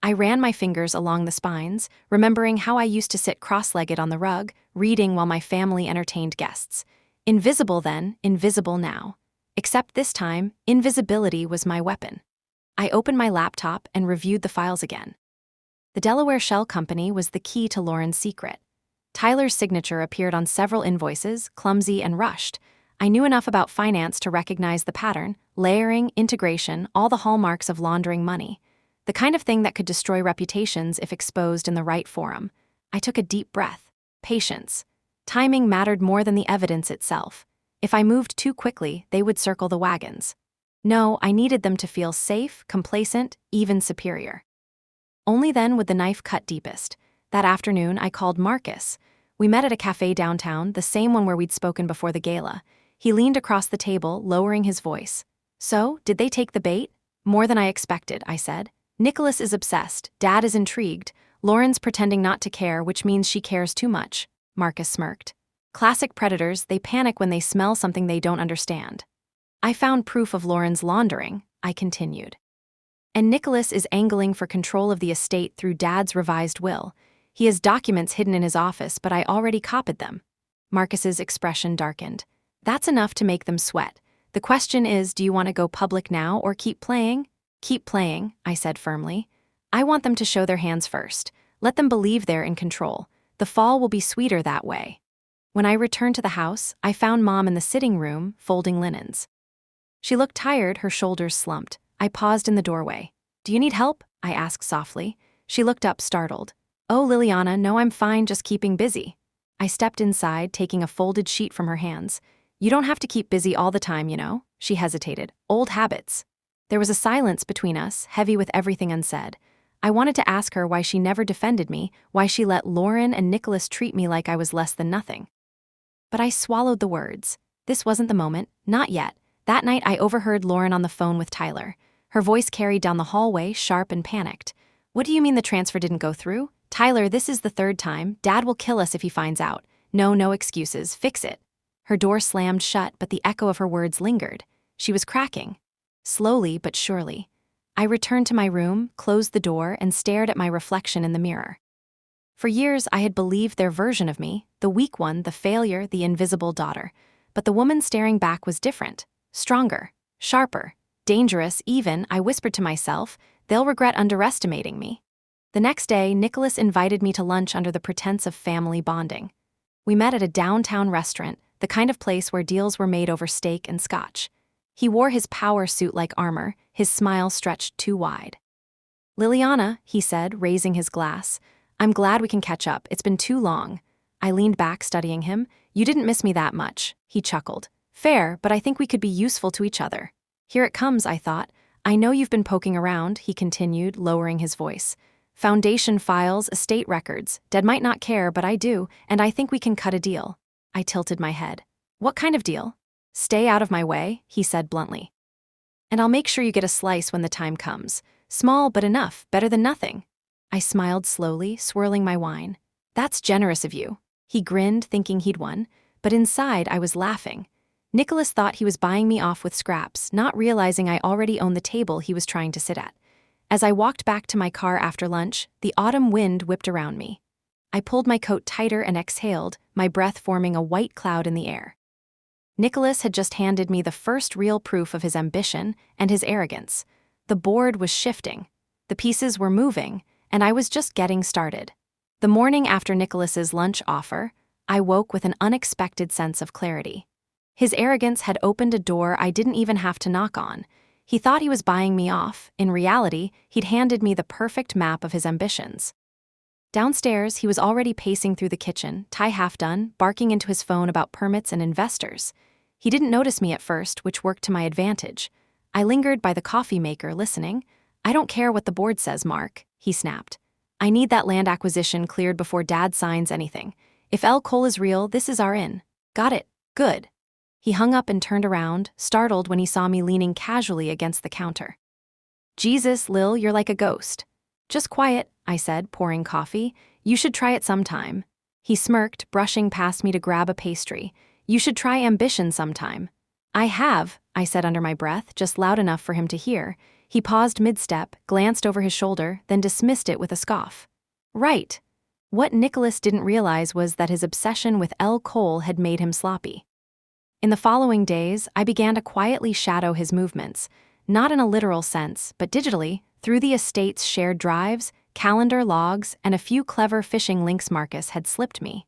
Speaker 1: I ran my fingers along the spines, remembering how I used to sit cross-legged on the rug, reading while my family entertained guests. Invisible then, invisible now. Except this time, invisibility was my weapon. I opened my laptop and reviewed the files again. The Delaware Shell Company was the key to Lauren's secret. Tyler's signature appeared on several invoices, clumsy and rushed. I knew enough about finance to recognize the pattern: layering, integration, all the hallmarks of laundering money. The kind of thing that could destroy reputations if exposed in the right forum. I took a deep breath. Patience. Timing mattered more than the evidence itself. If I moved too quickly, they would circle the wagons. No, I needed them to feel safe, complacent, even superior. Only then would the knife cut deepest. That afternoon, I called Marcus. We met at a cafe downtown, the same one where we'd spoken before the gala. He leaned across the table, lowering his voice. "So, did they take the bait?" "More than I expected," I said. "Nicholas is obsessed, Dad is intrigued, Lauren's pretending not to care, which means she cares too much," Marcus smirked. "Classic predators, they panic when they smell something they don't understand." "I found proof of Lauren's laundering," I continued. "And Nicholas is angling for control of the estate through Dad's revised will. He has documents hidden in his office, but I already copied them." Marcus's expression darkened. "That's enough to make them sweat. The question is, do you want to go public now or keep playing?" "Keep playing," I said firmly. "I want them to show their hands first. Let them believe they're in control. The fall will be sweeter that way." When I returned to the house, I found Mom in the sitting room, folding linens. She looked tired, her shoulders slumped. I paused in the doorway. "Do you need help?" I asked softly. She looked up, startled. "Oh, Liliana, no, I'm fine, just keeping busy." I stepped inside, taking a folded sheet from her hands. "You don't have to keep busy all the time, you know." She hesitated. "Old habits." There was a silence between us, heavy with everything unsaid. I wanted to ask her why she never defended me, why she let Lauren and Nicholas treat me like I was less than nothing. But I swallowed the words. This wasn't the moment, not yet. That night I overheard Lauren on the phone with Tyler. Her voice carried down the hallway, sharp and panicked. "What do you mean the transfer didn't go through? Tyler, this is the third time. Dad will kill us if he finds out. No excuses. Fix it." Her door slammed shut, but the echo of her words lingered. She was cracking. Slowly but surely. I returned to my room, closed the door, and stared at my reflection in the mirror. For years, I had believed their version of me, the weak one, the failure, the invisible daughter. But the woman staring back was different. Stronger, sharper, dangerous even, I whispered to myself, they'll regret underestimating me. The next day, Nicholas invited me to lunch under the pretense of family bonding. We met at a downtown restaurant, the kind of place where deals were made over steak and scotch. He wore his power suit like armor, his smile stretched too wide. "Liliana," he said, raising his glass, "I'm glad we can catch up. It's been too long." I leaned back, studying him. "You didn't miss me that much," he chuckled. "Fair, but I think we could be useful to each other." "Here it comes," I thought. "I know you've been poking around," he continued, lowering his voice. "Foundation files, estate records. Dad might not care, but I do, and I think we can cut a deal." I tilted my head. "What kind of deal?" "Stay out of my way," he said bluntly. "And I'll make sure you get a slice when the time comes. Small, but enough, better than nothing." I smiled slowly, swirling my wine. "That's generous of you." He grinned, thinking he'd won, but inside I was laughing. Nicholas thought he was buying me off with scraps, not realizing I already owned the table he was trying to sit at. As I walked back to my car after lunch, the autumn wind whipped around me. I pulled my coat tighter and exhaled, my breath forming a white cloud in the air. Nicholas had just handed me the first real proof of his ambition and his arrogance. The board was shifting. The pieces were moving, and I was just getting started. The morning after Nicholas's lunch offer, I woke with an unexpected sense of clarity. His arrogance had opened a door I didn't even have to knock on. He thought he was buying me off. In reality, he'd handed me the perfect map of his ambitions. Downstairs, he was already pacing through the kitchen, tie half done, barking into his phone about permits and investors. He didn't notice me at first, which worked to my advantage. I lingered by the coffee maker, listening. "I don't care what the board says, Mark," he snapped. "I need that land acquisition cleared before Dad signs anything. If El Cole is real, this is our in. Got it. Good." He hung up and turned around, startled when he saw me leaning casually against the counter. "Jesus, Lil, you're like a ghost." "Just quiet," I said, pouring coffee. "You should try it sometime." He smirked, brushing past me to grab a pastry. "You should try ambition sometime." "I have," I said under my breath, just loud enough for him to hear. He paused mid-step, glanced over his shoulder, then dismissed it with a scoff. Right. What Nicholas didn't realize was that his obsession with El Cole had made him sloppy. In the following days, I began to quietly shadow his movements, not in a literal sense, but digitally, through the estate's shared drives, calendar logs, and a few clever phishing links Marcus had slipped me.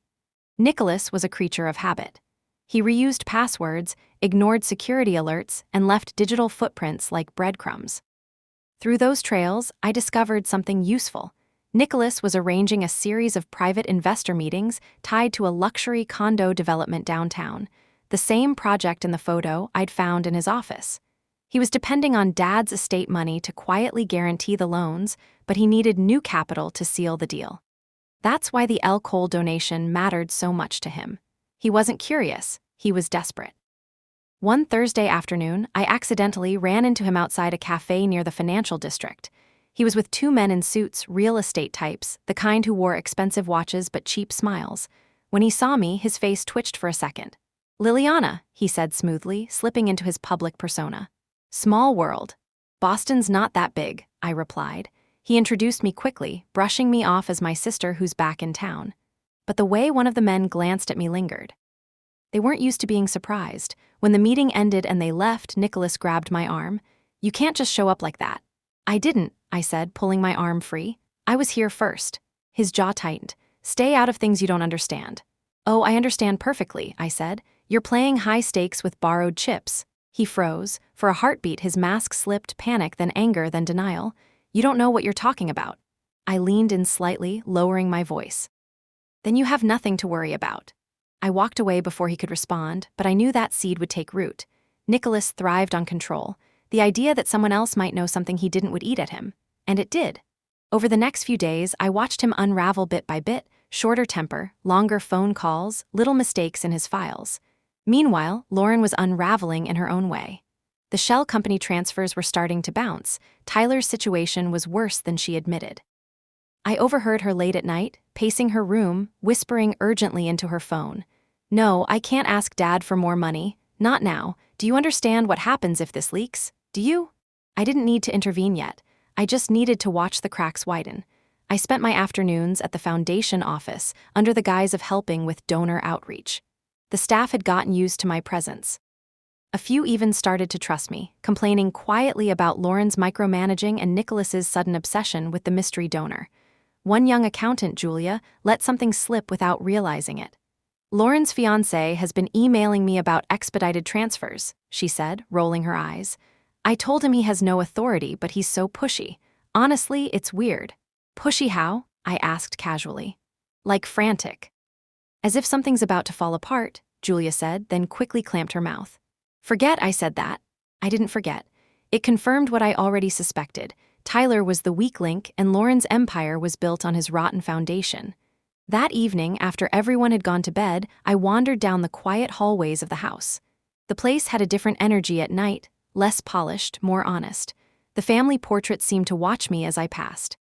Speaker 1: Nicholas was a creature of habit. He reused passwords, ignored security alerts, and left digital footprints like breadcrumbs. Through those trails, I discovered something useful. Nicholas was arranging a series of private investor meetings tied to a luxury condo development downtown, the same project in the photo I'd found in his office. He was depending on Dad's estate money to quietly guarantee the loans, but he needed new capital to seal the deal. That's why the El Cole donation mattered so much to him. He wasn't curious, he was desperate. One Thursday afternoon, I accidentally ran into him outside a cafe near the financial district. He was with two men in suits, real estate types, the kind who wore expensive watches but cheap smiles. When he saw me, his face twitched for a second. "Liliana," he said smoothly, slipping into his public persona. "Small world." "Boston's not that big," I replied. He introduced me quickly, brushing me off as my sister who's back in town. But the way one of the men glanced at me lingered. They weren't used to being surprised. When the meeting ended and they left, Nicholas grabbed my arm. "You can't just show up like that." "I didn't," I said, pulling my arm free. "I was here first." His jaw tightened. "Stay out of things you don't understand." "Oh, I understand perfectly," I said. "You're playing high stakes with borrowed chips." He froze. For a heartbeat, his mask slipped, panic, then anger, then denial. "You don't know what you're talking about." I leaned in slightly, lowering my voice. "Then you have nothing to worry about." I walked away before he could respond, but I knew that seed would take root. Nicholas thrived on control. The idea that someone else might know something he didn't would eat at him. And it did. Over the next few days, I watched him unravel bit by bit, shorter temper, longer phone calls, little mistakes in his files. Meanwhile, Lauren was unraveling in her own way. The shell company transfers were starting to bounce. Tyler's situation was worse than she admitted. I overheard her late at night, pacing her room, whispering urgently into her phone. "No, I can't ask Dad for more money. Not now. Do you understand what happens if this leaks? Do you?" I didn't need to intervene yet. I just needed to watch the cracks widen. I spent my afternoons at the foundation office under the guise of helping with donor outreach. The staff had gotten used to my presence. A few even started to trust me, complaining quietly about Lauren's micromanaging and Nicholas's sudden obsession with the mystery donor. One young accountant, Julia, let something slip without realizing it. "Lauren's fiancé has been emailing me about expedited transfers," she said, rolling her eyes. "I told him he has no authority, but he's so pushy. Honestly, it's weird." "Pushy how?" I asked casually. "Like frantic." "As if something's about to fall apart," Julia said, then quickly clamped her mouth. "Forget I said that." I didn't forget. It confirmed what I already suspected. Tyler was the weak link, and Lauren's empire was built on his rotten foundation. That evening, after everyone had gone to bed, I wandered down the quiet hallways of the house. The place had a different energy at night, less polished, more honest. The family portrait seemed to watch me as I passed.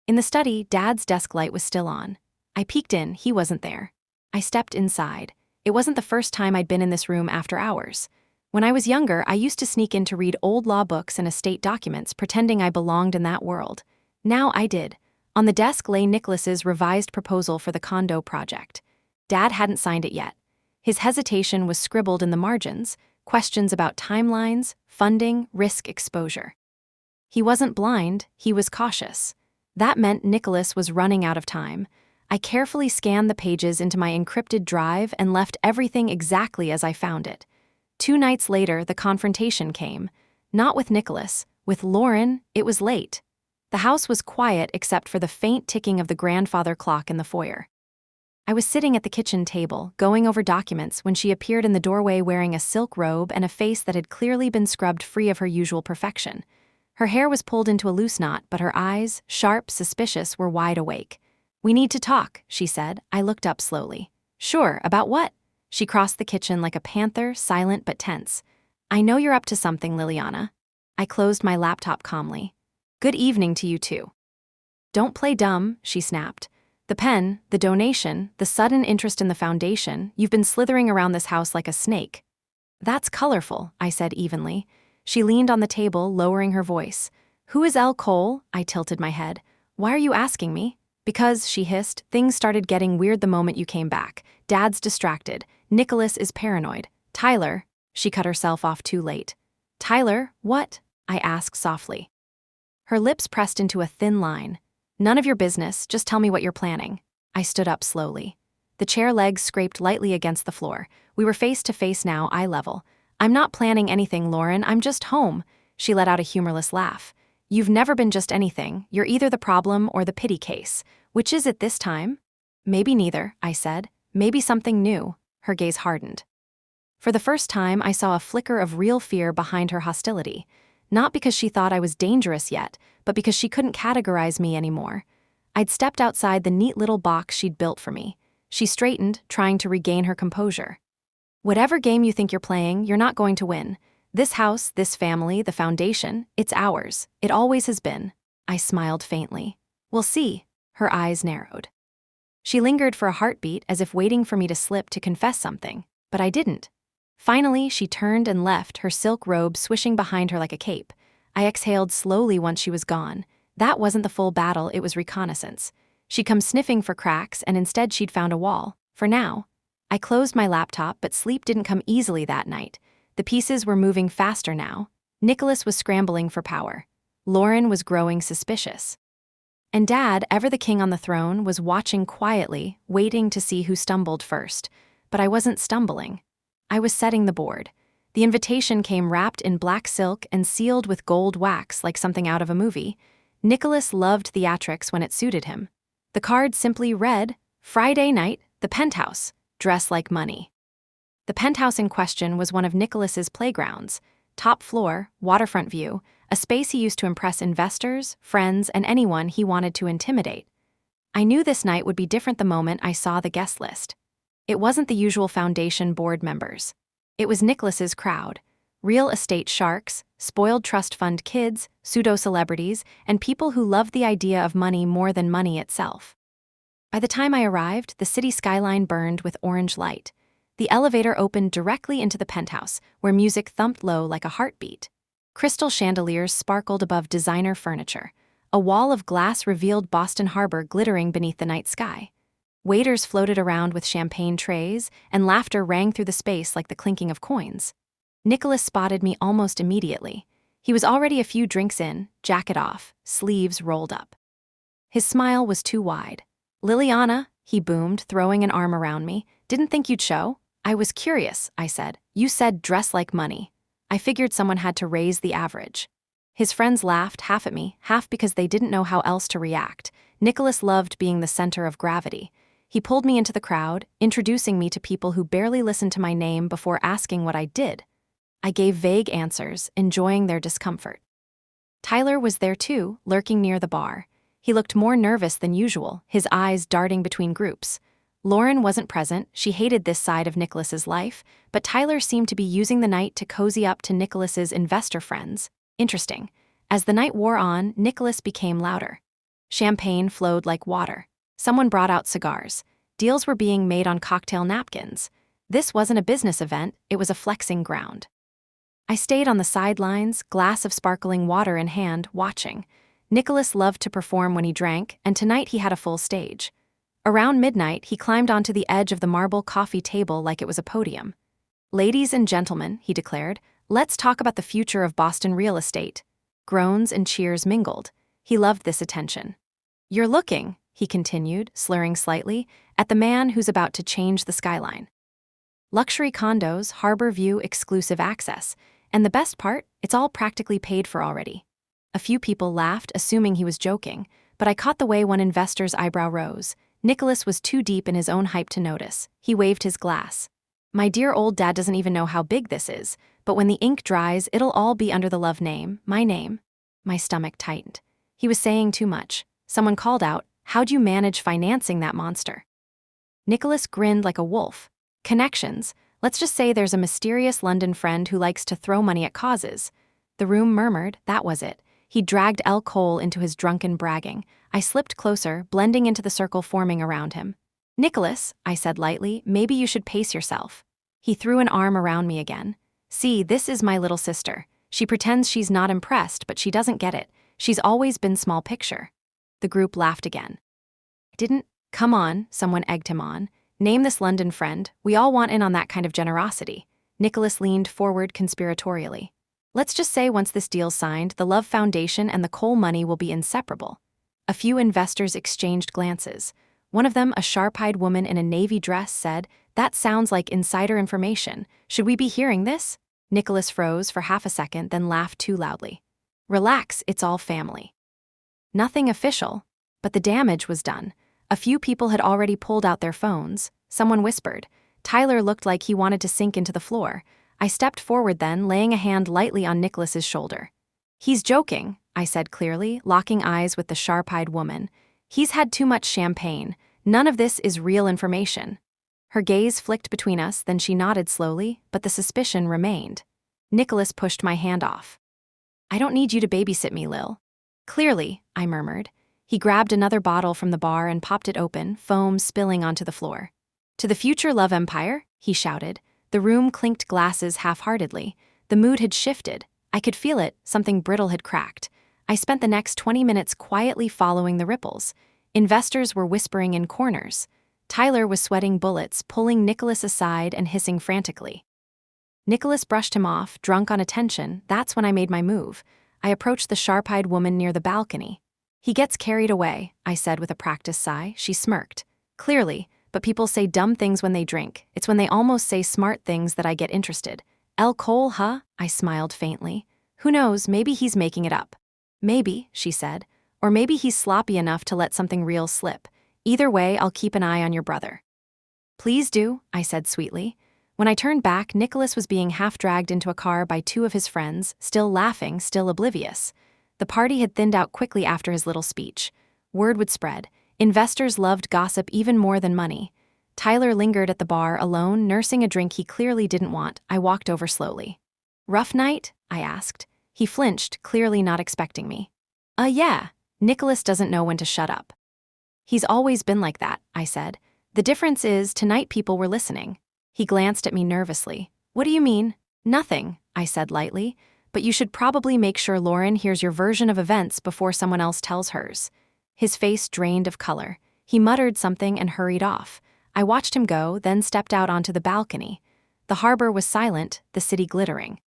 Speaker 1: In the study, Dad's desk light was still on. I peeked in, he wasn't there. I stepped inside. It wasn't the first time I'd been in this room after hours. When I was younger, I used to sneak in to read old law books and estate documents, pretending I belonged in that world. Now I did. On the desk lay Nicholas's revised proposal for the condo project. Dad hadn't signed it yet. His hesitation was scribbled in the margins, questions about timelines, funding, risk exposure. He wasn't blind, he was cautious. That meant Nicholas was running out of time. I carefully scanned the pages into my encrypted drive and left everything exactly as I found it. 2 nights later, the confrontation came. Not with Nicholas. With Lauren, it was late. The house was quiet except for the faint ticking of the grandfather clock in the foyer. I was sitting at the kitchen table, going over documents, when she appeared in the doorway wearing a silk robe and a face that had clearly been scrubbed free of her usual perfection. Her hair was pulled into a loose knot, but her eyes, sharp, suspicious, were wide awake. "We need to talk," she said. I looked up slowly. "Sure, about what?" She crossed the kitchen like a panther, silent but tense. "I know you're up to something, Liliana." I closed my laptop calmly. "Good evening to you too." "Don't play dumb," she snapped. "The pen, the donation, the sudden interest in the foundation, you've been slithering around this house like a snake." "That's colorful," I said evenly. She leaned on the table, lowering her voice. "Who is Elle Cole?" I tilted my head. "Why are you asking me?" "Because," she hissed, "things started getting weird the moment you came back. Dad's distracted. Nicholas is paranoid. Tyler," she cut herself off too late. "Tyler, what?" I asked softly. Her lips pressed into a thin line. "None of your business, just tell me what you're planning." I stood up slowly. The chair legs scraped lightly against the floor. We were face to face now, eye level. "I'm not planning anything, Lauren, I'm just home." She let out a humorless laugh. "You've never been just anything. You're either the problem or the pity case. Which is it this time?" "Maybe neither," I said. "Maybe something new." Her gaze hardened. For the first time, I saw a flicker of real fear behind her hostility. Not because she thought I was dangerous yet, but because she couldn't categorize me anymore. I'd stepped outside the neat little box she'd built for me. She straightened, trying to regain her composure. "Whatever game you think you're playing, you're not going to win. This house, this family, the foundation, it's ours. It always has been." I smiled faintly. "We'll see." Her eyes narrowed. She lingered for a heartbeat, as if waiting for me to slip to confess something, but I didn't. Finally, she turned and left, her silk robe swishing behind her like a cape. I exhaled slowly once she was gone. That wasn't the full battle, it was reconnaissance. She'd come sniffing for cracks, and instead she'd found a wall. For now. I closed my laptop, but sleep didn't come easily that night. The pieces were moving faster now. Nicholas was scrambling for power. Lauren was growing suspicious. And Dad, ever the king on the throne, was watching quietly, waiting to see who stumbled first. But I wasn't stumbling. I was setting the board. The invitation came wrapped in black silk and sealed with gold wax like something out of a movie. Nicholas loved theatrics when it suited him. The card simply read, "Friday night, the penthouse. Dress like money." The penthouse in question was one of Nicholas's playgrounds. Top floor, waterfront view, a space he used to impress investors, friends, and anyone he wanted to intimidate. I knew this night would be different the moment I saw the guest list. It wasn't the usual foundation board members. It was Nicholas's crowd. Real estate sharks, spoiled trust fund kids, pseudo-celebrities, and people who loved the idea of money more than money itself. By the time I arrived, the city skyline burned with orange light. The elevator opened directly into the penthouse, where music thumped low like a heartbeat. Crystal chandeliers sparkled above designer furniture. A wall of glass revealed Boston Harbor glittering beneath the night sky. Waiters floated around with champagne trays, and laughter rang through the space like the clinking of coins. Nicholas spotted me almost immediately. He was already a few drinks in, jacket off, sleeves rolled up. His smile was too wide. "Liliana," he boomed, throwing an arm around me, "didn't think you'd show." "I was curious," I said. "You said dress like money." I figured someone had to raise the average. His friends laughed, half at me, half because they didn't know how else to react. Nicholas loved being the center of gravity. He pulled me into the crowd, introducing me to people who barely listened to my name before asking what I did. I gave vague answers, enjoying their discomfort. Tyler was there too, lurking near the bar. He looked more nervous than usual, his eyes darting between groups. Lauren wasn't present, she hated this side of Nicholas's life, but Tyler seemed to be using the night to cozy up to Nicholas's investor friends. Interesting. As the night wore on, Nicholas became louder. Champagne flowed like water. Someone brought out cigars. Deals were being made on cocktail napkins. This wasn't a business event, it was a flexing ground. I stayed on the sidelines, glass of sparkling water in hand, watching. Nicholas loved to perform when he drank, and tonight he had a full stage. Around midnight, he climbed onto the edge of the marble coffee table like it was a podium. "Ladies and gentlemen," he declared, "let's talk about the future of Boston real estate." Groans and cheers mingled. He loved this attention. "You're looking," he continued, slurring slightly, "at the man who's about to change the skyline. Luxury condos, harbor view, exclusive access. And the best part, it's all practically paid for already." A few people laughed, assuming he was joking, but I caught the way one investor's eyebrow rose. Nicholas was too deep in his own hype to notice. He waved his glass. My dear old dad doesn't even know how big this is, but when the ink dries, it'll all be under the love name, my name. My stomach tightened. He was saying too much. Someone called out, "How'd you manage financing that monster?" Nicholas grinned like a wolf. Connections. Let's just say there's a mysterious London friend who likes to throw money at causes. The room murmured, that was it. He dragged El Cole into his drunken bragging. I slipped closer, blending into the circle forming around him. "Nicholas," I said lightly, "maybe you should pace yourself." He threw an arm around me again. "See, this is my little sister. She pretends she's not impressed, but she doesn't get it. She's always been small picture." The group laughed again. Come on, someone egged him on. "Name this London friend. We all want in on that kind of generosity." Nicholas leaned forward conspiratorially. "Let's just say once this deal's signed, the Love Foundation and the Cole money will be inseparable." A few investors exchanged glances. One of them, a sharp-eyed woman in a navy dress, said, "That sounds like insider information. Should we be hearing this?" Nicholas froze for half a second, then laughed too loudly. "Relax, it's all family." Nothing official, but the damage was done. A few people had already pulled out their phones. Someone whispered. Tyler looked like he wanted to sink into the floor. I stepped forward then, laying a hand lightly on Nicholas's shoulder. "He's joking," I said clearly, locking eyes with the sharp-eyed woman. "He's had too much champagne. None of this is real information." Her gaze flicked between us, then she nodded slowly, but the suspicion remained. Nicholas pushed my hand off. "I don't need you to babysit me, Lil." "Clearly," I murmured. He grabbed another bottle from the bar and popped it open, foam spilling onto the floor. "To the future love empire," he shouted. The room clinked glasses half-heartedly. The mood had shifted. I could feel it, something brittle had cracked. I spent the next 20 minutes quietly following the ripples. Investors were whispering in corners. Tyler was sweating bullets, pulling Nicholas aside and hissing frantically. Nicholas brushed him off, drunk on attention. That's when I made my move. I approached the sharp-eyed woman near the balcony. "He gets carried away," I said with a practiced sigh. She smirked. "Clearly, but people say dumb things when they drink. It's when they almost say smart things that I get interested." "El Cole, huh?" I smiled faintly. "Who knows, maybe he's making it up." "Maybe," she said. "Or maybe he's sloppy enough to let something real slip. Either way, I'll keep an eye on your brother." "Please do," I said sweetly. When I turned back, Nicholas was being half-dragged into a car by two of his friends, still laughing, still oblivious. The party had thinned out quickly after his little speech. Word would spread. Investors loved gossip even more than money. Tyler lingered at the bar alone, nursing a drink he clearly didn't want. I walked over slowly. "Rough night?" I asked. He flinched, clearly not expecting me. Yeah. Nicholas doesn't know when to shut up." "He's always been like that," I said. "The difference is, tonight people were listening." He glanced at me nervously. "What do you mean?" "Nothing," I said lightly. "But you should probably make sure Lauren hears your version of events before someone else tells hers." His face drained of color. He muttered something and hurried off. I watched him go, then stepped out onto the balcony. The harbor was silent, the city glittering.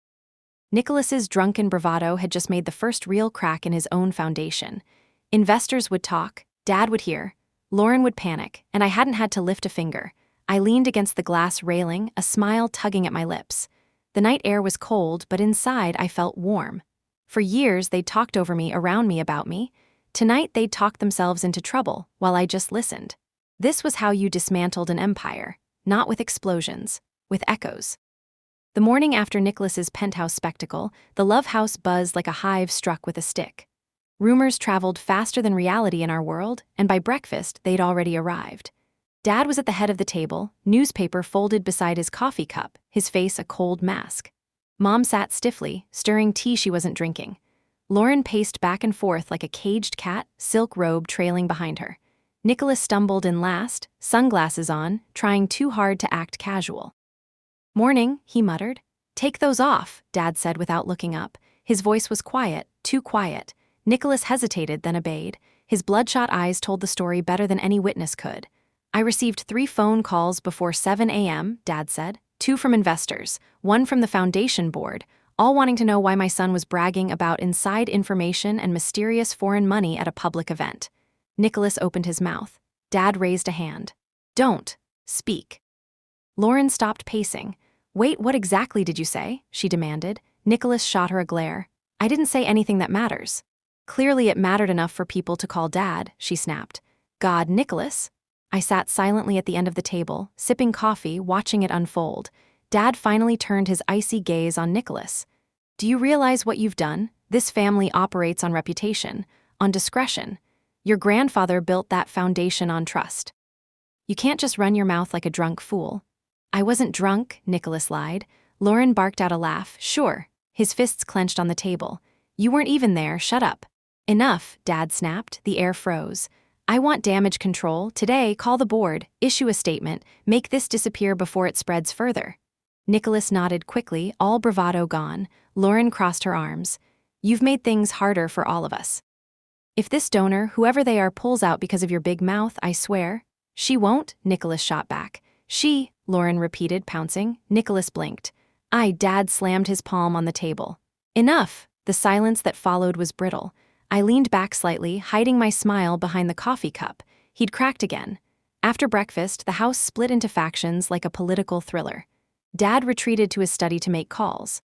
Speaker 1: Nicholas's drunken bravado had just made the first real crack in his own foundation. Investors would talk, Dad would hear, Lauren would panic, and I hadn't had to lift a finger. I leaned against the glass railing, a smile tugging at my lips. The night air was cold, but inside I felt warm. For years they'd talked over me, around me, about me. Tonight they'd talked themselves into trouble, while I just listened. This was how you dismantled an empire, not with explosions, with echoes. The morning after Nicholas's penthouse spectacle, the Love House buzzed like a hive struck with a stick. Rumors traveled faster than reality in our world, and by breakfast they'd already arrived. Dad was at the head of the table, newspaper folded beside his coffee cup, his face a cold mask. Mom sat stiffly, stirring tea she wasn't drinking. Lauren paced back and forth like a caged cat, silk robe trailing behind her. Nicholas stumbled in last, sunglasses on, trying too hard to act casual. "Morning," he muttered. "Take those off," Dad said without looking up. His voice was quiet, too quiet. Nicholas hesitated, then obeyed. His bloodshot eyes told the story better than any witness could. "I received 3 phone calls before 7 a.m., Dad said. 2 from investors, 1 from the foundation board, all wanting to know why my son was bragging about inside information and mysterious foreign money at a public event." Nicholas opened his mouth. Dad raised a hand. "Don't. Speak." Lauren stopped pacing. "Wait, what exactly did you say?" she demanded. Nicholas shot her a glare. "I didn't say anything that matters." Clearly it mattered enough for people to call Dad, she snapped. God, Nicholas? I sat silently at the end of the table, sipping coffee, watching it unfold. Dad finally turned his icy gaze on Nicholas. Do you realize what you've done? This family operates on reputation, on discretion. Your grandfather built that foundation on trust. You can't just run your mouth like a drunk fool. I wasn't drunk, Nicholas lied. Lauren barked out a laugh. Sure. His fists clenched on the table. You weren't even there, shut up. Enough, Dad snapped. The air froze. I want damage control. Today, call the board, issue a statement, make this disappear before it spreads further. Nicholas nodded quickly, all bravado gone. Lauren crossed her arms. You've made things harder for all of us. If this donor, whoever they are, pulls out because of your big mouth, I swear. She won't, Nicholas shot back. She, Lauren repeated, pouncing. Nicholas blinked. Dad slammed his palm on the table. Enough! The silence that followed was brittle. I leaned back slightly, hiding my smile behind the coffee cup. He'd cracked again. After breakfast, the house split into factions like a political thriller. Dad retreated to his study to make calls.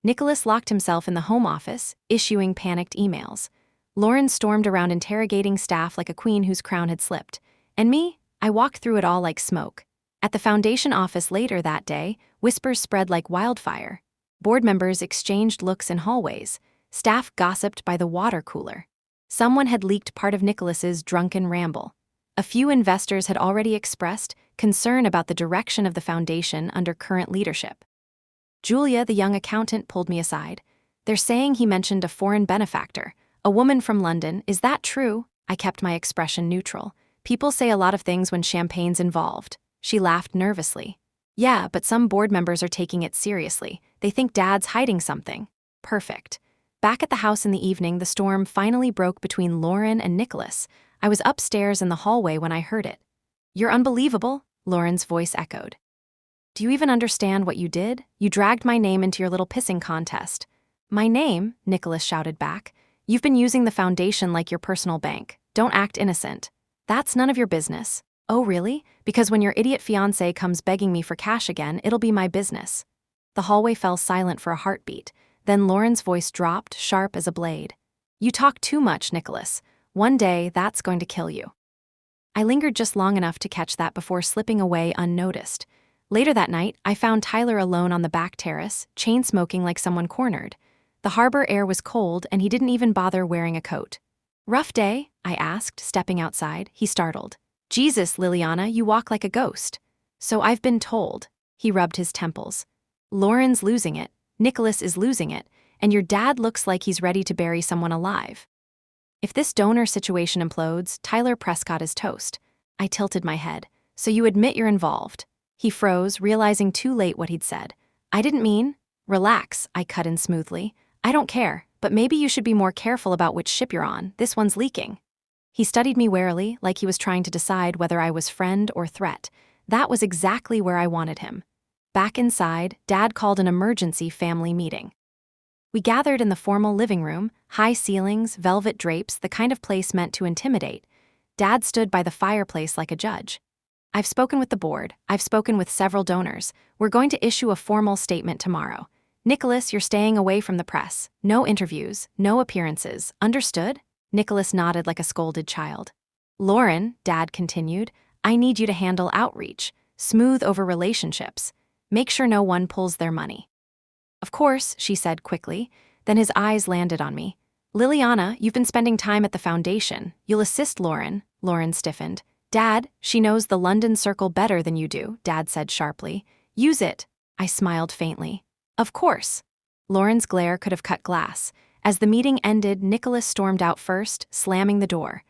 Speaker 1: Nicholas locked himself in the home office, issuing panicked emails. Lauren stormed around interrogating staff like a queen whose crown had slipped. And me? I walked through it all like smoke. At the foundation office later that day, whispers spread like wildfire. Board members exchanged looks in hallways. Staff gossiped by the water cooler. Someone had leaked part of Nicholas's drunken ramble. A few investors had already expressed concern about the direction of the foundation under current leadership. Julia, the young accountant, pulled me aside. They're saying he mentioned a foreign benefactor, a woman from London. Is that true? I kept my expression neutral. People say a lot of things when champagne's involved. She laughed nervously. Yeah, but some board members are taking it seriously. They think Dad's hiding something. Perfect. Back at the house in the evening, the storm finally broke between Lauren and Nicholas. I was upstairs in the hallway when I heard it. You're unbelievable, Lauren's voice echoed. Do you even understand what you did? You dragged my name into your little pissing contest. My name? Nicholas shouted back. You've been using the foundation like your personal bank. Don't act innocent. That's none of your business. Oh, really? Because when your idiot fiancé comes begging me for cash again, it'll be my business. The hallway fell silent for a heartbeat. Then Lauren's voice dropped, sharp as a blade. You talk too much, Nicholas. One day, that's going to kill you. I lingered just long enough to catch that before slipping away unnoticed. Later that night, I found Tyler alone on the back terrace, chain-smoking like someone cornered. The harbor air was cold, and he didn't even bother wearing a coat. Rough day? I asked, stepping outside. He startled. Jesus, Liliana, you walk like a ghost. So I've been told. He rubbed his temples. Lauren's losing it. Nicholas is losing it. And your dad looks like he's ready to bury someone alive. If this donor situation implodes, Tyler Prescott is toast. I tilted my head. So you admit you're involved. He froze, realizing too late what he'd said. I didn't mean. Relax, I cut in smoothly. I don't care, but maybe you should be more careful about which ship you're on. This one's leaking. He studied me warily, like he was trying to decide whether I was friend or threat. That was exactly where I wanted him. Back inside, Dad called an emergency family meeting. We gathered in the formal living room, high ceilings, velvet drapes, the kind of place meant to intimidate. Dad stood by the fireplace like a judge. I've spoken with the board. I've spoken with several donors. We're going to issue a formal statement tomorrow. Nicholas, you're staying away from the press. No interviews, no appearances. Understood? Nicholas nodded like a scolded child. Lauren, Dad continued, I need you to handle outreach, smooth over relationships. Make sure no one pulls their money. Of course, she said quickly. Then his eyes landed on me. Liliana, you've been spending time at the foundation. You'll assist Lauren. Lauren stiffened. Dad, she knows the London circle better than you do, Dad said sharply. Use it. I smiled faintly. Of course. Lauren's glare could have cut glass. As the meeting ended, Nicholas stormed out first, slamming the door.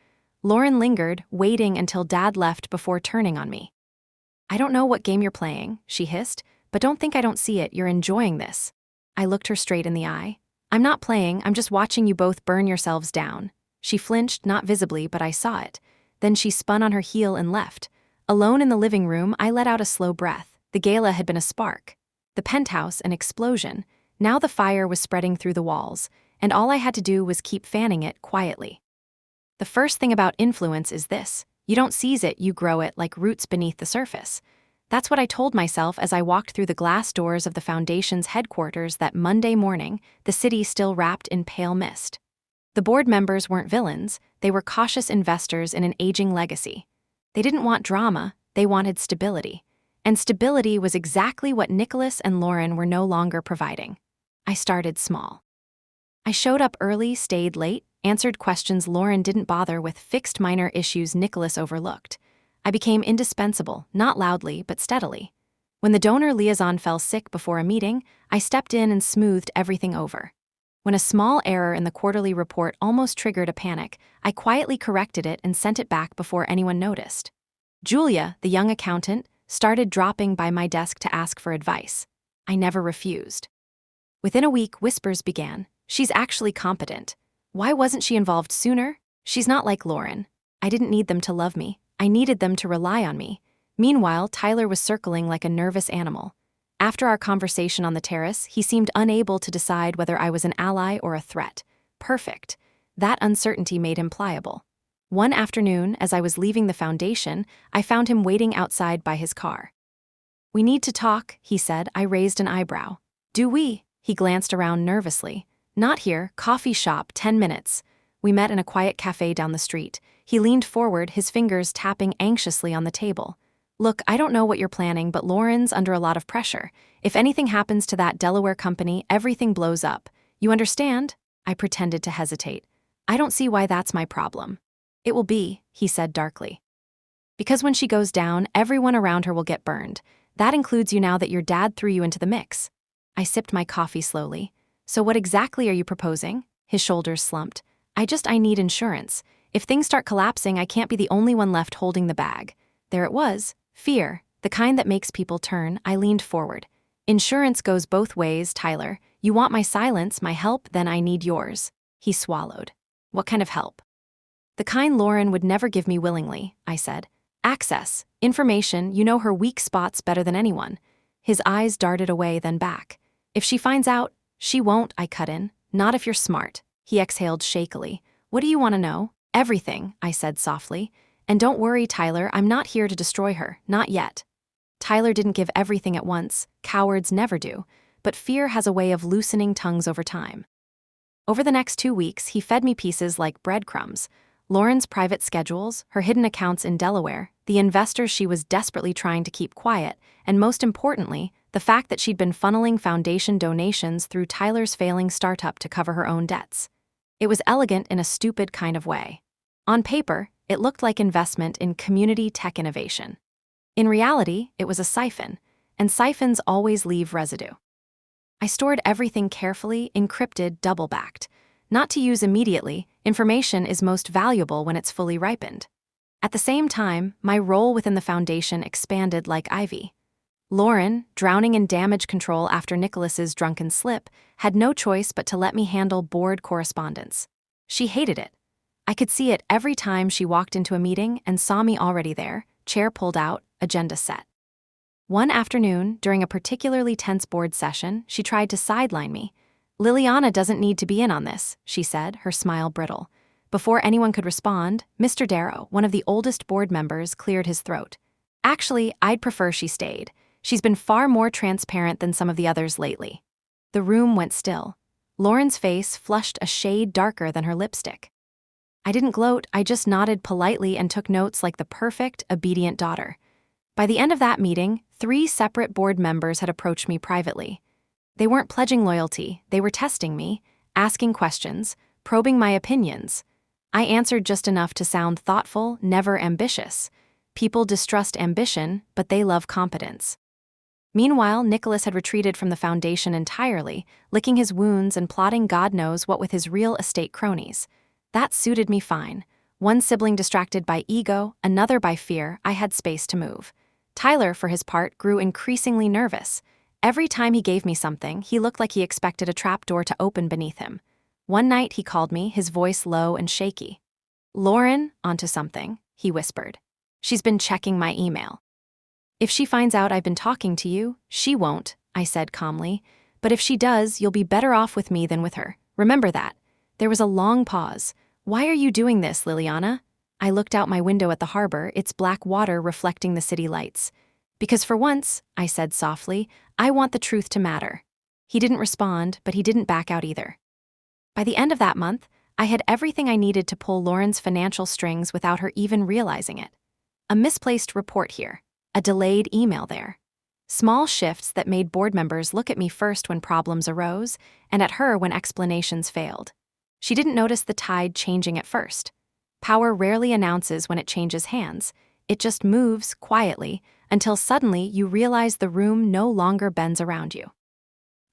Speaker 1: Lauren lingered, waiting until Dad left before turning on me. I don't know what game you're playing, she hissed, but don't think I don't see it. You're enjoying this. I looked her straight in the eye. I'm not playing, I'm just watching you both burn yourselves down. She flinched, not visibly, but I saw it. Then she spun on her heel and left. Alone in the living room, I let out a slow breath. The gala had been a spark. The penthouse, an explosion. Now the fire was spreading through the walls, and all I had to do was keep fanning it quietly. The first thing about influence is this. You don't seize it, you grow it like roots beneath the surface. That's what I told myself as I walked through the glass doors of the Foundation's headquarters that Monday morning, the city still wrapped in pale mist. The board members weren't villains, they were cautious investors in an aging legacy. They didn't want drama, they wanted stability. And stability was exactly what Nicholas and Lauren were no longer providing. I started small. I showed up early, stayed late, answered questions Lauren didn't bother with, fixed minor issues Nicholas overlooked. I became indispensable, not loudly, but steadily. When the donor liaison fell sick before a meeting, I stepped in and smoothed everything over. When a small error in the quarterly report almost triggered a panic, I quietly corrected it and sent it back before anyone noticed. Julia, the young accountant, started dropping by my desk to ask for advice. I never refused. Within a week, whispers began. She's actually competent. Why wasn't she involved sooner? She's not like Lauren. I didn't need them to love me. I needed them to rely on me. Meanwhile, Tyler was circling like a nervous animal. After our conversation on the terrace, he seemed unable to decide whether I was an ally or a threat. Perfect. That uncertainty made him pliable. One afternoon, as I was leaving the foundation, I found him waiting outside by his car. "We need to talk," he said. I raised an eyebrow. "Do we?" He glanced around nervously. "Not here, coffee shop, 10 minutes. We met in a quiet cafe down the street. He leaned forward, his fingers tapping anxiously on the table. "Look, I don't know what you're planning, but Lauren's under a lot of pressure. If anything happens to that Delaware company, everything blows up. You understand?" I pretended to hesitate. "I don't see why that's my problem." "It will be," he said darkly. "Because when she goes down, everyone around her will get burned. That includes you now that your dad threw you into the mix." I sipped my coffee slowly. "So what exactly are you proposing?" His shoulders slumped. I need insurance. If things start collapsing, I can't be the only one left holding the bag." There it was. Fear, the kind that makes people turn. I leaned forward. "Insurance goes both ways, Tyler. You want my silence, my help, then I need yours." He swallowed. "What kind of help?" "The kind Lauren would never give me willingly," I said. "Access, information, you know her weak spots better than anyone." His eyes darted away, then back. "If she finds out," "She won't," I cut in. "Not if you're smart." He exhaled shakily. "What do you want to know?" "Everything," I said softly. "And don't worry, Tyler, I'm not here to destroy her, not yet." Tyler didn't give everything at once. Cowards never do. But fear has a way of loosening tongues over time. Over the next 2 weeks, he fed me pieces like breadcrumbs. Lauren's private schedules, her hidden accounts in Delaware, the investors she was desperately trying to keep quiet, and most importantly, the fact that she'd been funneling foundation donations through Tyler's failing startup to cover her own debts. It was elegant in a stupid kind of way. On paper, it looked like investment in community tech innovation. In reality, it was a siphon, and siphons always leave residue. I stored everything carefully, encrypted, double-backed. Not to use immediately, information is most valuable when it's fully ripened. At the same time, my role within the foundation expanded like ivy. Lauren, drowning in damage control after Nicholas's drunken slip, had no choice but to let me handle board correspondence. She hated it. I could see it every time she walked into a meeting and saw me already there, chair pulled out, agenda set. One afternoon, during a particularly tense board session, she tried to sideline me. "Liliana doesn't need to be in on this," she said, her smile brittle. Before anyone could respond, Mr. Darrow, one of the oldest board members, cleared his throat. "Actually, I'd prefer she stayed. She's been far more transparent than some of the others lately." The room went still. Lauren's face flushed a shade darker than her lipstick. I didn't gloat, I just nodded politely and took notes like the perfect, obedient daughter. By the end of that meeting, 3 separate board members had approached me privately. They weren't pledging loyalty, they were testing me, asking questions, probing my opinions. I answered just enough to sound thoughtful, never ambitious. People distrust ambition, but they love competence. Meanwhile, Nicholas had retreated from the foundation entirely, licking his wounds and plotting God knows what with his real estate cronies. That suited me fine. One sibling distracted by ego, another by fear, I had space to move. Tyler, for his part, grew increasingly nervous. Every time he gave me something, he looked like he expected a trapdoor to open beneath him. One night he called me, his voice low and shaky. "Lauren, onto something," he whispered. "She's been checking my email." "If she finds out I've been talking to you, she won't," I said calmly. "But if she does, you'll be better off with me than with her. Remember that." There was a long pause. "Why are you doing this, Liliana?" I looked out my window at the harbor, its black water reflecting the city lights. "Because for once," I said softly, "I want the truth to matter." He didn't respond, but he didn't back out either. By the end of that month, I had everything I needed to pull Lauren's financial strings without her even realizing it. A misplaced report here, a delayed email there. Small shifts that made board members look at me first when problems arose, and at her when explanations failed. She didn't notice the tide changing at first. Power rarely announces when it changes hands. It just moves quietly until suddenly you realize the room no longer bends around you.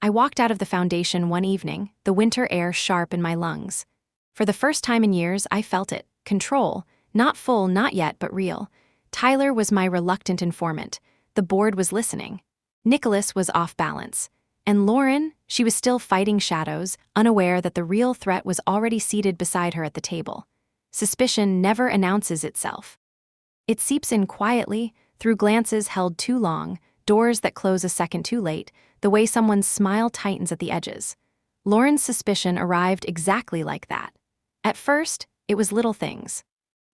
Speaker 1: I walked out of the foundation one evening, the winter air sharp in my lungs. For the first time in years, I felt it. Control. Not full, not yet, but real. Tyler was my reluctant informant. The board was listening. Nicholas was off balance. And Lauren, she was still fighting shadows, unaware that the real threat was already seated beside her at the table. Suspicion never announces itself. It seeps in quietly, through glances held too long, doors that close a second too late, the way someone's smile tightens at the edges. Lauren's suspicion arrived exactly like that. At first, it was little things.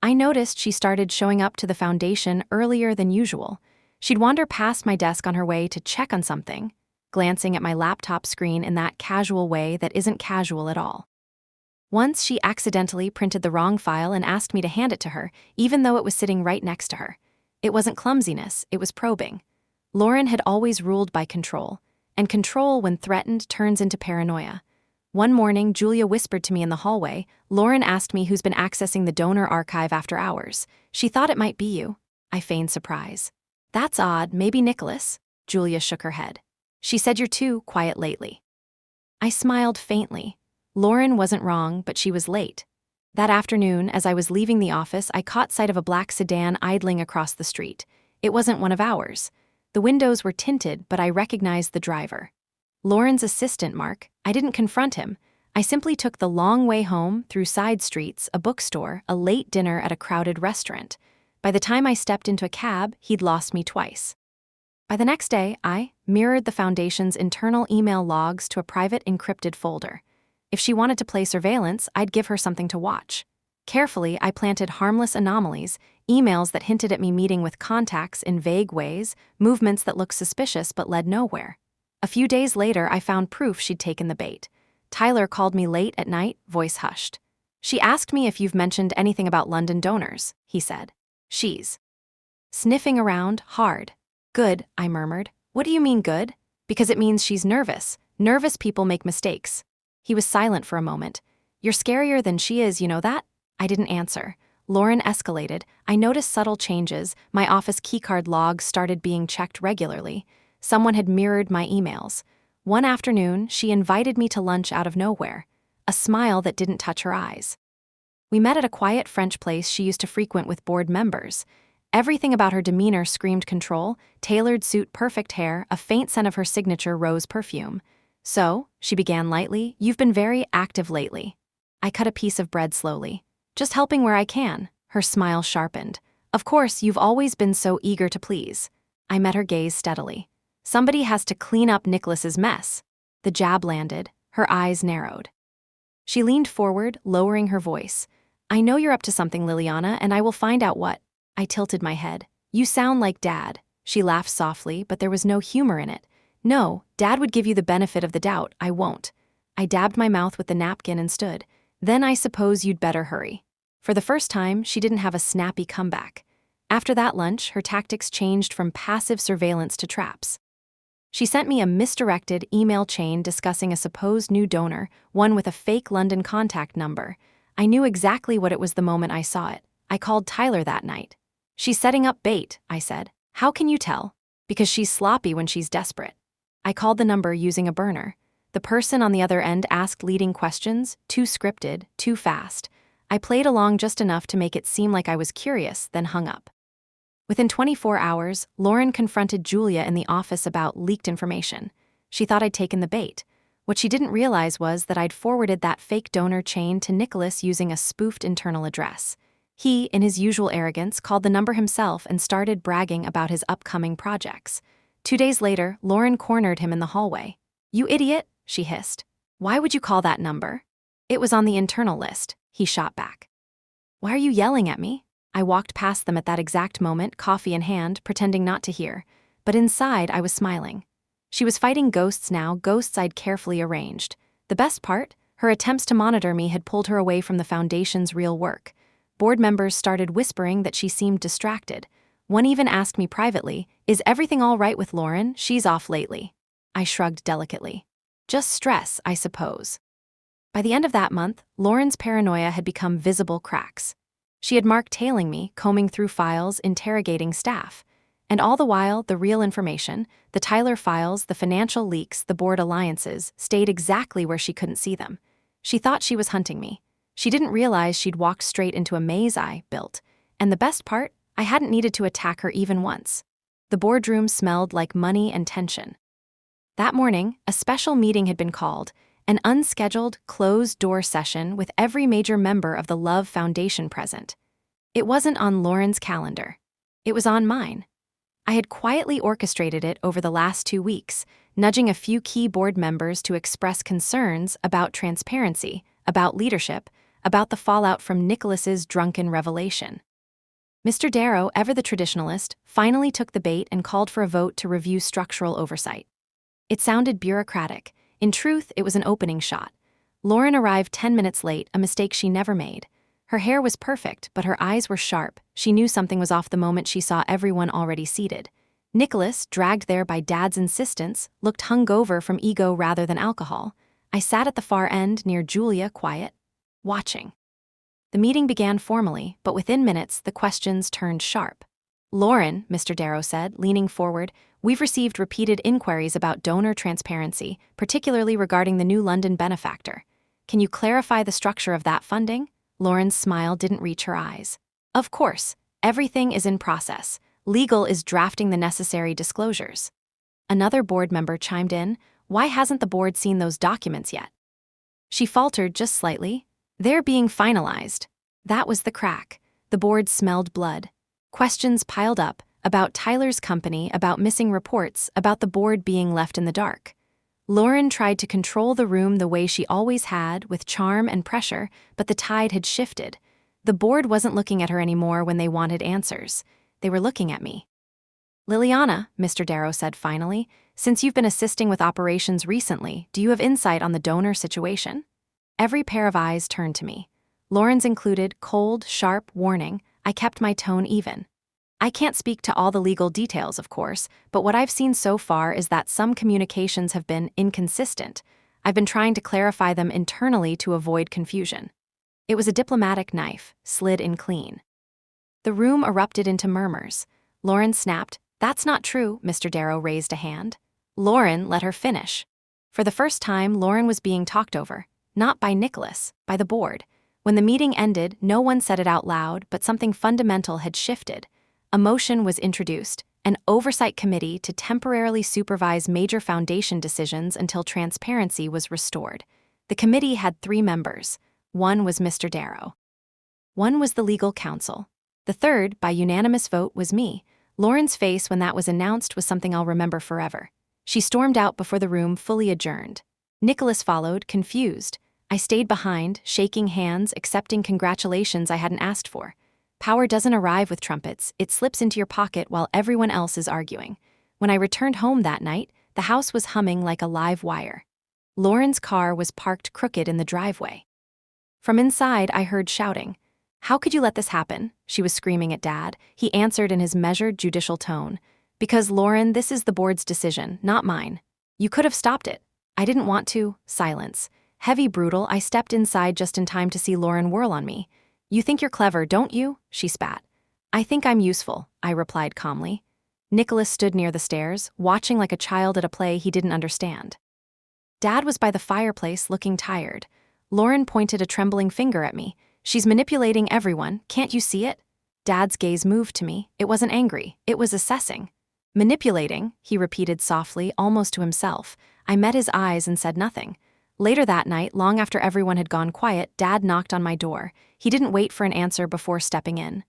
Speaker 1: I noticed she started showing up to the foundation earlier than usual. She'd wander past my desk on her way to check on something, glancing at my laptop screen in that casual way that isn't casual at all. Once she accidentally printed the wrong file and asked me to hand it to her, even though it was sitting right next to her. It wasn't clumsiness, it was probing. Lauren had always ruled by control, and control when threatened turns into paranoia. One morning, Julia whispered to me in the hallway, "Lauren asked me who's been accessing the donor archive after hours. She thought it might be you." I feigned surprise. "That's odd, maybe Nicholas." Julia shook her head. "She said you're too quiet lately." I smiled faintly. Lauren wasn't wrong, but she was late. That afternoon, as I was leaving the office, I caught sight of a black sedan idling across the street. It wasn't one of ours. The windows were tinted, but I recognized the driver. Lauren's assistant, Mark. I didn't confront him. I simply took the long way home through side streets, a bookstore, a late dinner at a crowded restaurant. By the time I stepped into a cab, he'd lost me twice. By the next day, I mirrored the foundation's internal email logs to a private encrypted folder. If she wanted to play surveillance, I'd give her something to watch. Carefully, I planted harmless anomalies, emails that hinted at me meeting with contacts in vague ways, movements that looked suspicious but led nowhere. A few days later, I found proof she'd taken the bait. Tyler called me late at night, voice hushed. "She asked me if you've mentioned anything about London donors," he said. "She's sniffing around, hard." "Good," I murmured. "What do you mean good?" "Because it means she's nervous. Nervous people make mistakes." He was silent for a moment. "You're scarier than she is, you know that?" I didn't answer. Lauren escalated. I noticed subtle changes. My office keycard logs started being checked regularly. Someone had mirrored my emails. One afternoon, she invited me to lunch out of nowhere. A smile that didn't touch her eyes. We met at a quiet French place she used to frequent with board members. Everything about her demeanor screamed control, tailored suit, perfect hair, a faint scent of her signature rose perfume. "So," she began lightly, "you've been very active lately." I cut a piece of bread slowly. "Just helping where I can." Her smile sharpened. "Of course, you've always been so eager to please." I met her gaze steadily. "Somebody has to clean up Nicholas's mess." The jab landed. Her eyes narrowed. She leaned forward, lowering her voice. "I know you're up to something, Liliana, and I will find out what." I tilted my head. "You sound like Dad." She laughed softly, but there was no humor in it. "No, Dad would give you the benefit of the doubt. I won't." I dabbed my mouth with the napkin and stood. "Then I suppose you'd better hurry." For the first time, she didn't have a snappy comeback. After that lunch, her tactics changed from passive surveillance to traps. She sent me a misdirected email chain discussing a supposed new donor, one with a fake London contact number. I knew exactly what it was the moment I saw it. I called Tyler that night. "She's setting up bait," I said. "How can you tell?" "Because she's sloppy when she's desperate." I called the number using a burner. The person on the other end asked leading questions, too scripted, too fast. I played along just enough to make it seem like I was curious, then hung up. Within 24 hours, Lauren confronted Julia in the office about leaked information. She thought I'd taken the bait. What she didn't realize was that I'd forwarded that fake donor chain to Nicholas using a spoofed internal address. He, in his usual arrogance, called the number himself and started bragging about his upcoming projects. 2 days later, Lauren cornered him in the hallway. "You idiot," she hissed. "Why would you call that number?" "It was on the internal list," he shot back. "Why are you yelling at me?" I walked past them at that exact moment, coffee in hand, pretending not to hear. But inside, I was smiling. She was fighting ghosts now, ghosts I'd carefully arranged. The best part? Her attempts to monitor me had pulled her away from the foundation's real work. Board members started whispering that she seemed distracted. One even asked me privately, "Is everything all right with Lauren? She's off lately." I shrugged delicately. "Just stress, I suppose." By the end of that month, Lauren's paranoia had become visible cracks. She had Mark tailing me, combing through files, interrogating staff. And all the while, the real information, the Tyler files, the financial leaks, the board alliances, stayed exactly where she couldn't see them. She thought she was hunting me. She didn't realize she'd walked straight into a maze I built. And the best part, I hadn't needed to attack her even once. The boardroom smelled like money and tension. That morning, a special meeting had been called, an unscheduled, closed-door session with every major member of the Love Foundation present. It wasn't on Lauren's calendar. It was on mine. I had quietly orchestrated it over the last 2 weeks, nudging a few key board members to express concerns about transparency, about leadership, about the fallout from Nicholas's drunken revelation. Mr. Darrow, ever the traditionalist, finally took the bait and called for a vote to review structural oversight. It sounded bureaucratic. In truth, it was an opening shot. Lauren arrived 10 minutes late, a mistake she never made. Her hair was perfect, but her eyes were sharp. She knew something was off the moment she saw everyone already seated. Nicholas, dragged there by Dad's insistence, looked hungover from ego rather than alcohol. I sat at the far end near Julia, quiet, watching. The meeting began formally, but within minutes, the questions turned sharp. "Lauren," Mr. Darrow said, leaning forward, "we've received repeated inquiries about donor transparency, particularly regarding the new London benefactor. Can you clarify the structure of that funding?" Lauren's smile didn't reach her eyes. "Of course. Everything is in process. Legal is drafting the necessary disclosures." Another board member chimed in, "Why hasn't the board seen those documents yet?" She faltered just slightly. "They're being finalized." That was the crack. The board smelled blood. Questions piled up, about Tyler's company, about missing reports, about the board being left in the dark. Lauren tried to control the room the way she always had, with charm and pressure, but the tide had shifted. The board wasn't looking at her anymore when they wanted answers. They were looking at me. "Liliana," Mr. Darrow said finally, "since you've been assisting with operations recently, do you have insight on the donor situation?" Every pair of eyes turned to me. Lauren's included, cold, sharp warning. I kept my tone even. "I can't speak to all the legal details, of course, but what I've seen so far is that some communications have been inconsistent. I've been trying to clarify them internally to avoid confusion." It was a diplomatic knife, slid in clean. The room erupted into murmurs. Lauren snapped, "That's not true," Mr. Darrow raised a hand. Lauren let her finish. For the first time, Lauren was being talked over, not by Nicholas, by the board. When the meeting ended, no one said it out loud, but something fundamental had shifted. A motion was introduced, an oversight committee to temporarily supervise major foundation decisions until transparency was restored. The committee had 3 members. One was Mr. Darrow. One was the legal counsel. The third, by unanimous vote, was me. Lauren's face when that was announced was something I'll remember forever. She stormed out before the room fully adjourned. Nicholas followed, confused. I stayed behind, shaking hands, accepting congratulations I hadn't asked for. Power doesn't arrive with trumpets, it slips into your pocket while everyone else is arguing. When I returned home that night, the house was humming like a live wire. Lauren's car was parked crooked in the driveway. From inside, I heard shouting. "How could you let this happen?" She was screaming at Dad. He answered in his measured, judicial tone. "Because, Lauren, this is the board's decision, not mine. You could have stopped it." "I didn't want to." Silence. Heavy, brutal, I stepped inside just in time to see Lauren whirl on me. "You think you're clever, don't you?" she spat. "I think I'm useful," I replied calmly. Nicholas stood near the stairs, watching like a child at a play he didn't understand. Dad was by the fireplace, looking tired. Lauren pointed a trembling finger at me. "She's manipulating everyone, can't you see it?" Dad's gaze moved to me. It wasn't angry, it was assessing. "Manipulating," he repeated softly, almost to himself. I met his eyes and said nothing. Later that night, long after everyone had gone quiet, Dad knocked on my door. He didn't wait for an answer before stepping in.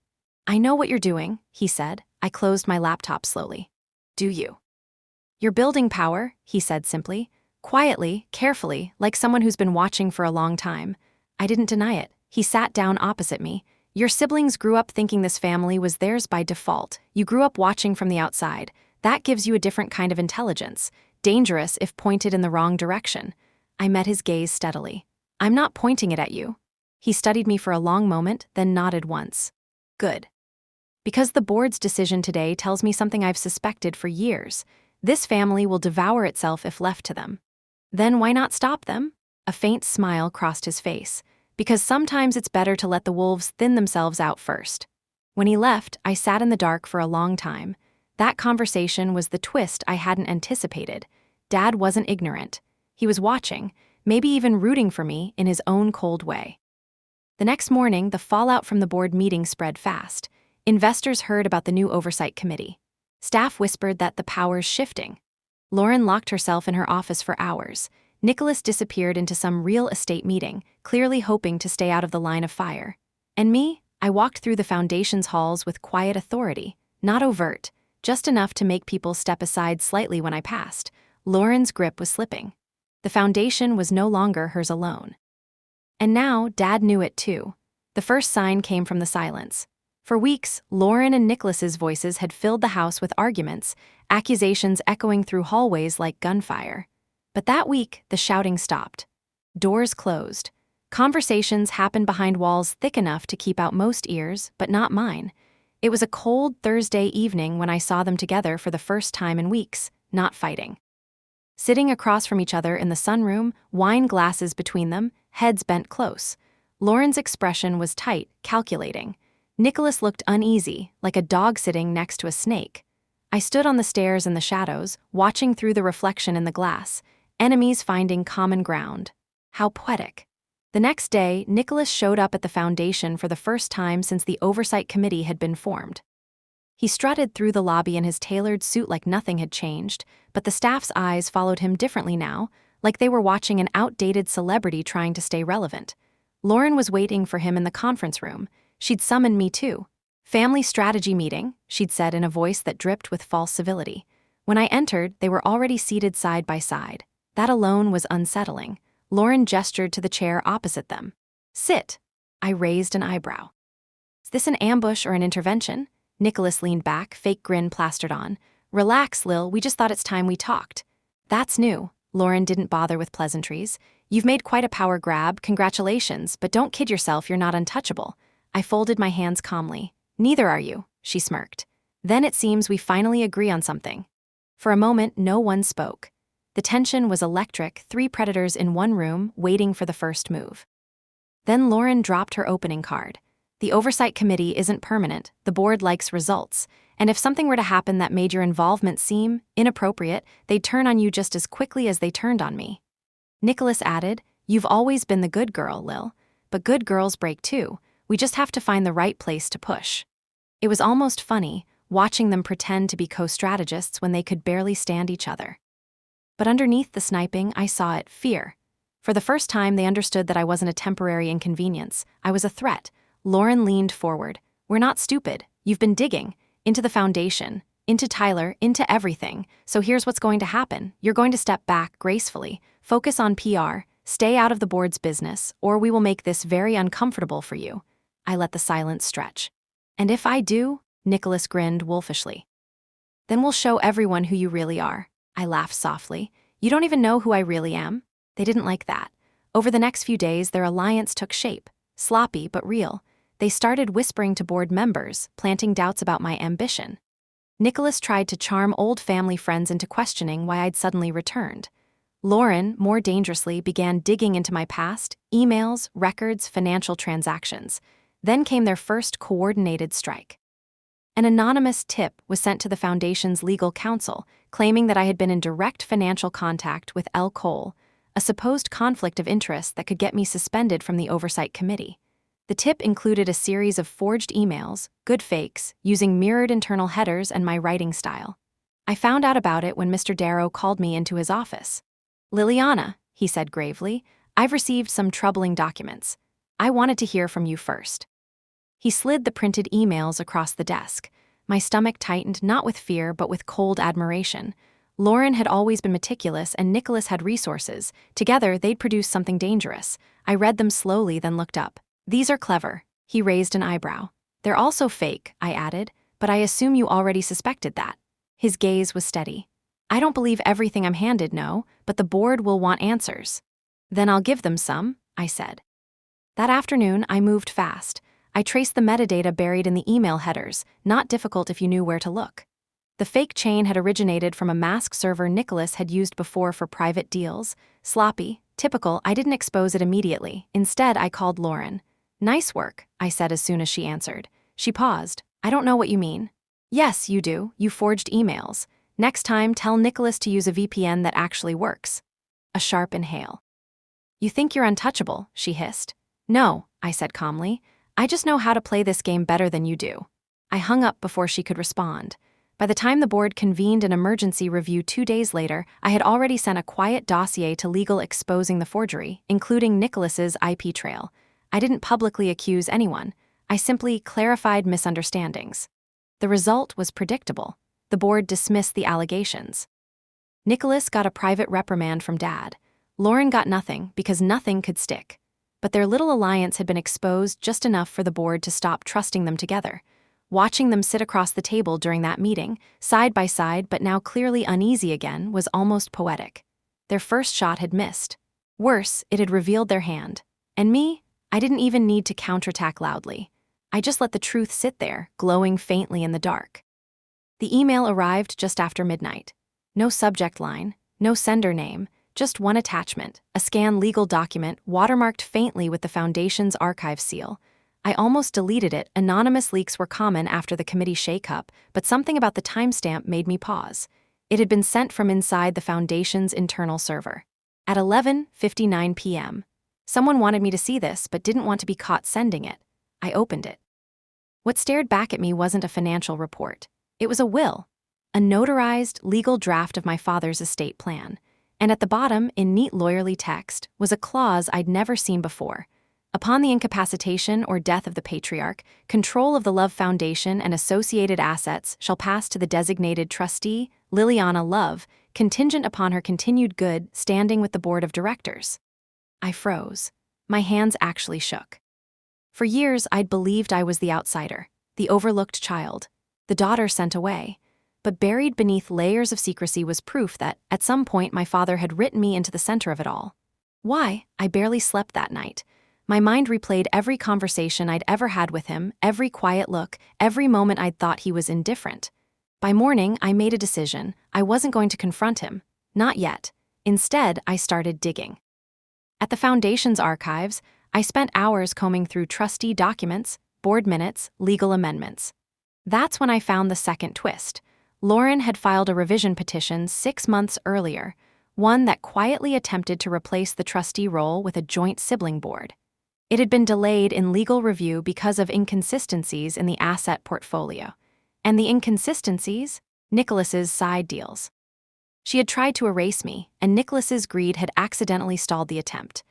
Speaker 1: "I know what you're doing," he said. I closed my laptop slowly. "Do you?" "You're building power," he said simply. Quietly, carefully, like someone who's been watching for a long time. I didn't deny it. He sat down opposite me. "Your siblings grew up thinking this family was theirs by default. You grew up watching from the outside. That gives you a different kind of intelligence. Dangerous if pointed in the wrong direction." I met his gaze steadily. I'm not pointing it at you. He studied me for a long moment, then nodded once. Good. Because the board's decision today tells me something I've suspected for years. This family will devour itself if left to them. Then why not stop them? A faint smile crossed his face. Because sometimes it's better to let the wolves thin themselves out first. When he left, I sat in the dark for a long time. That conversation was the twist I hadn't anticipated. Dad wasn't ignorant. He was watching, maybe even rooting for me in his own cold way. The next morning, the fallout from the board meeting spread fast. Investors heard about the new oversight committee. Staff whispered that the power's shifting. Lauren locked herself in her office for hours. Nicholas disappeared into some real estate meeting, clearly hoping to stay out of the line of fire. And me, I walked through the foundation's halls with quiet authority, not overt, just enough to make people step aside slightly when I passed. Lauren's grip was slipping. The foundation was no longer hers alone. And now, Dad knew it too. The first sign came from the silence. For weeks, Lauren and Nicholas's voices had filled the house with arguments, accusations echoing through hallways like gunfire. But that week, the shouting stopped. Doors closed. Conversations happened behind walls thick enough to keep out most ears, but not mine. It was a cold Thursday evening when I saw them together for the first time in weeks, not fighting. Sitting across from each other in the sunroom, wine glasses between them, heads bent close. Lauren's expression was tight, calculating. Nicholas looked uneasy, like a dog sitting next to a snake. I stood on the stairs in the shadows, watching through the reflection in the glass, enemies finding common ground. How poetic. The next day, Nicholas showed up at the foundation for the first time since the oversight committee had been formed. He strutted through the lobby in his tailored suit like nothing had changed, but the staff's eyes followed him differently now, like they were watching an outdated celebrity trying to stay relevant. Lauren was waiting for him in the conference room. She'd summoned me too. Family strategy meeting, she'd said in a voice that dripped with false civility. When I entered, they were already seated side by side. That alone was unsettling. Lauren gestured to the chair opposite them. Sit. I raised an eyebrow. Is this an ambush or an intervention? Nicholas leaned back, fake grin plastered on. Relax, Lil, we just thought it's time we talked. That's new. Lauren didn't bother with pleasantries. You've made quite a power grab, congratulations, but don't kid yourself, you're not untouchable. I folded my hands calmly. Neither are you, she smirked. Then it seems we finally agree on something. For a moment, no one spoke. The tension was electric, 3 predators in one room, waiting for the first move. Then Lauren dropped her opening card. The oversight committee isn't permanent, the board likes results, and if something were to happen that made your involvement seem inappropriate, they'd turn on you just as quickly as they turned on me. Nicholas added, You've always been the good girl, Lil, but good girls break too. We just have to find the right place to push. It was almost funny, watching them pretend to be co-strategists when they could barely stand each other. But underneath the sniping, I saw it, fear. For the first time, they understood that I wasn't a temporary inconvenience. I was a threat. Lauren leaned forward. We're not stupid. You've been digging. Into the foundation. Into Tyler. Into everything. So here's what's going to happen. You're going to step back gracefully. Focus on PR. Stay out of the board's business, or we will make this very uncomfortable for you. I let the silence stretch. And if I do? Nicholas grinned wolfishly. Then we'll show everyone who you really are. I laughed softly. You don't even know who I really am? They didn't like that. Over the next few days, their alliance took shape. Sloppy, but real. They started whispering to board members, planting doubts about my ambition. Nicholas tried to charm old family friends into questioning why I'd suddenly returned. Lauren, more dangerously, began digging into my past, emails, records, financial transactions. Then came their first coordinated strike. An anonymous tip was sent to the foundation's legal counsel, claiming that I had been in direct financial contact with L. Cole, a supposed conflict of interest that could get me suspended from the oversight committee. The tip included a series of forged emails, good fakes, using mirrored internal headers and my writing style. I found out about it when Mr. Darrow called me into his office. Liliana, he said gravely, I've received some troubling documents. I wanted to hear from you first. He slid the printed emails across the desk. My stomach tightened not with fear but with cold admiration. Lauren had always been meticulous and Nicholas had resources. Together, they'd produce something dangerous. I read them slowly, then looked up. These are clever. He raised an eyebrow. They're also fake, I added, but I assume you already suspected that. His gaze was steady. I don't believe everything I'm handed, no, but the board will want answers. Then I'll give them some. I said. That afternoon, I moved fast. I traced the metadata buried in the email headers, not difficult if you knew where to look. The fake chain had originated from a mask server Nicholas had used before for private deals. Sloppy, typical. I didn't expose it immediately. Instead, I called Lauren. "Nice work," I said as soon as she answered. She paused. "I don't know what you mean." "Yes, you do. You forged emails. Next time, tell Nicholas to use a VPN that actually works." A sharp inhale. "You think you're untouchable," she hissed. "No," I said calmly. "I just know how to play this game better than you do." I hung up before she could respond. By the time the board convened an emergency review 2 days later, I had already sent a quiet dossier to legal exposing the forgery, including Nicholas's IP trail. I didn't publicly accuse anyone. I simply clarified misunderstandings. The result was predictable. The board dismissed the allegations. Nicholas got a private reprimand from Dad. Lauren got nothing because nothing could stick. But their little alliance had been exposed just enough for the board to stop trusting them together. Watching them sit across the table during that meeting, side by side but now clearly uneasy again, was almost poetic. Their first shot had missed. Worse, it had revealed their hand. And me? I didn't even need to counterattack loudly. I just let the truth sit there, glowing faintly in the dark. The email arrived just after midnight. No subject line, no sender name, just one attachment, a scanned legal document watermarked faintly with the Foundation's archive seal. I almost deleted it. Anonymous leaks were common after the committee shake-up, but something about the timestamp made me pause. It had been sent from inside the Foundation's internal server. At 11:59 p.m. Someone wanted me to see this but didn't want to be caught sending it. I opened it. What stared back at me wasn't a financial report. It was a will, a notarized legal draft of my father's estate plan. And at the bottom, in neat lawyerly text, was a clause I'd never seen before. Upon the incapacitation or death of the patriarch, control of the Love Foundation and associated assets shall pass to the designated trustee, Liliana Love, contingent upon her continued good standing with the board of directors. I froze. My hands actually shook. For years, I'd believed I was the outsider, the overlooked child, the daughter sent away. But buried beneath layers of secrecy was proof that, at some point, my father had written me into the center of it all. Why? I barely slept that night. My mind replayed every conversation I'd ever had with him, every quiet look, every moment I'd thought he was indifferent. By morning, I made a decision. I wasn't going to confront him. Not yet. Instead, I started digging. At the Foundation's archives, I spent hours combing through trustee documents, board minutes, legal amendments. That's when I found the second twist. Lauren had filed a revision petition 6 months earlier, one that quietly attempted to replace the trustee role with a joint sibling board. It had been delayed in legal review because of inconsistencies in the asset portfolio. And the inconsistencies? Nicholas's side deals. She had tried to erase me, and Nicholas's greed had accidentally stalled the attempt.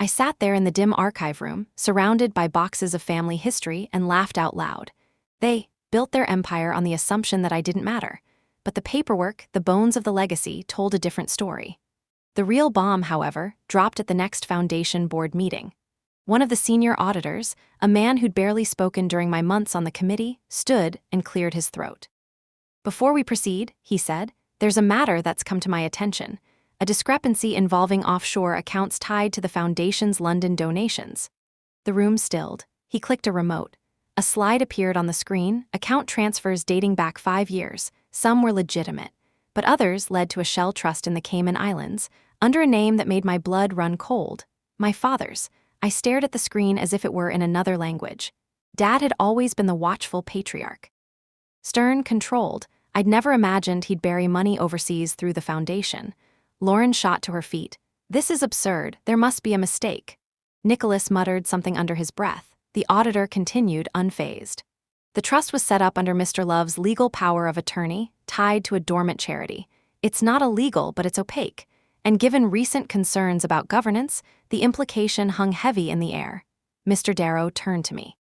Speaker 1: I sat there in the dim archive room, surrounded by boxes of family history, and laughed out loud. They built their empire on the assumption that I didn't matter. But the paperwork, the bones of the legacy, told a different story. The real bomb, however, dropped at the next Foundation board meeting. One of the senior auditors, a man who'd barely spoken during my months on the committee, stood and cleared his throat. "Before we proceed," he said, "there's a matter that's come to my attention, a discrepancy involving offshore accounts tied to the Foundation's London donations." The room stilled. He clicked a remote. A slide appeared on the screen, account transfers dating back 5 years. Some were legitimate, but others led to a shell trust in the Cayman Islands, under a name that made my blood run cold. My father's. I stared at the screen as if it were in another language. Dad had always been the watchful patriarch. Stern, controlled, I'd never imagined he'd bury money overseas through the Foundation. Lauren shot to her feet. "This is absurd. There must be a mistake." Nicholas muttered something under his breath. The auditor continued, unfazed. "The trust was set up under Mr. Love's legal power of attorney, tied to a dormant charity. It's not illegal, but it's opaque. And given recent concerns about governance, the implication hung heavy in the air." Mr. Darrow turned to me.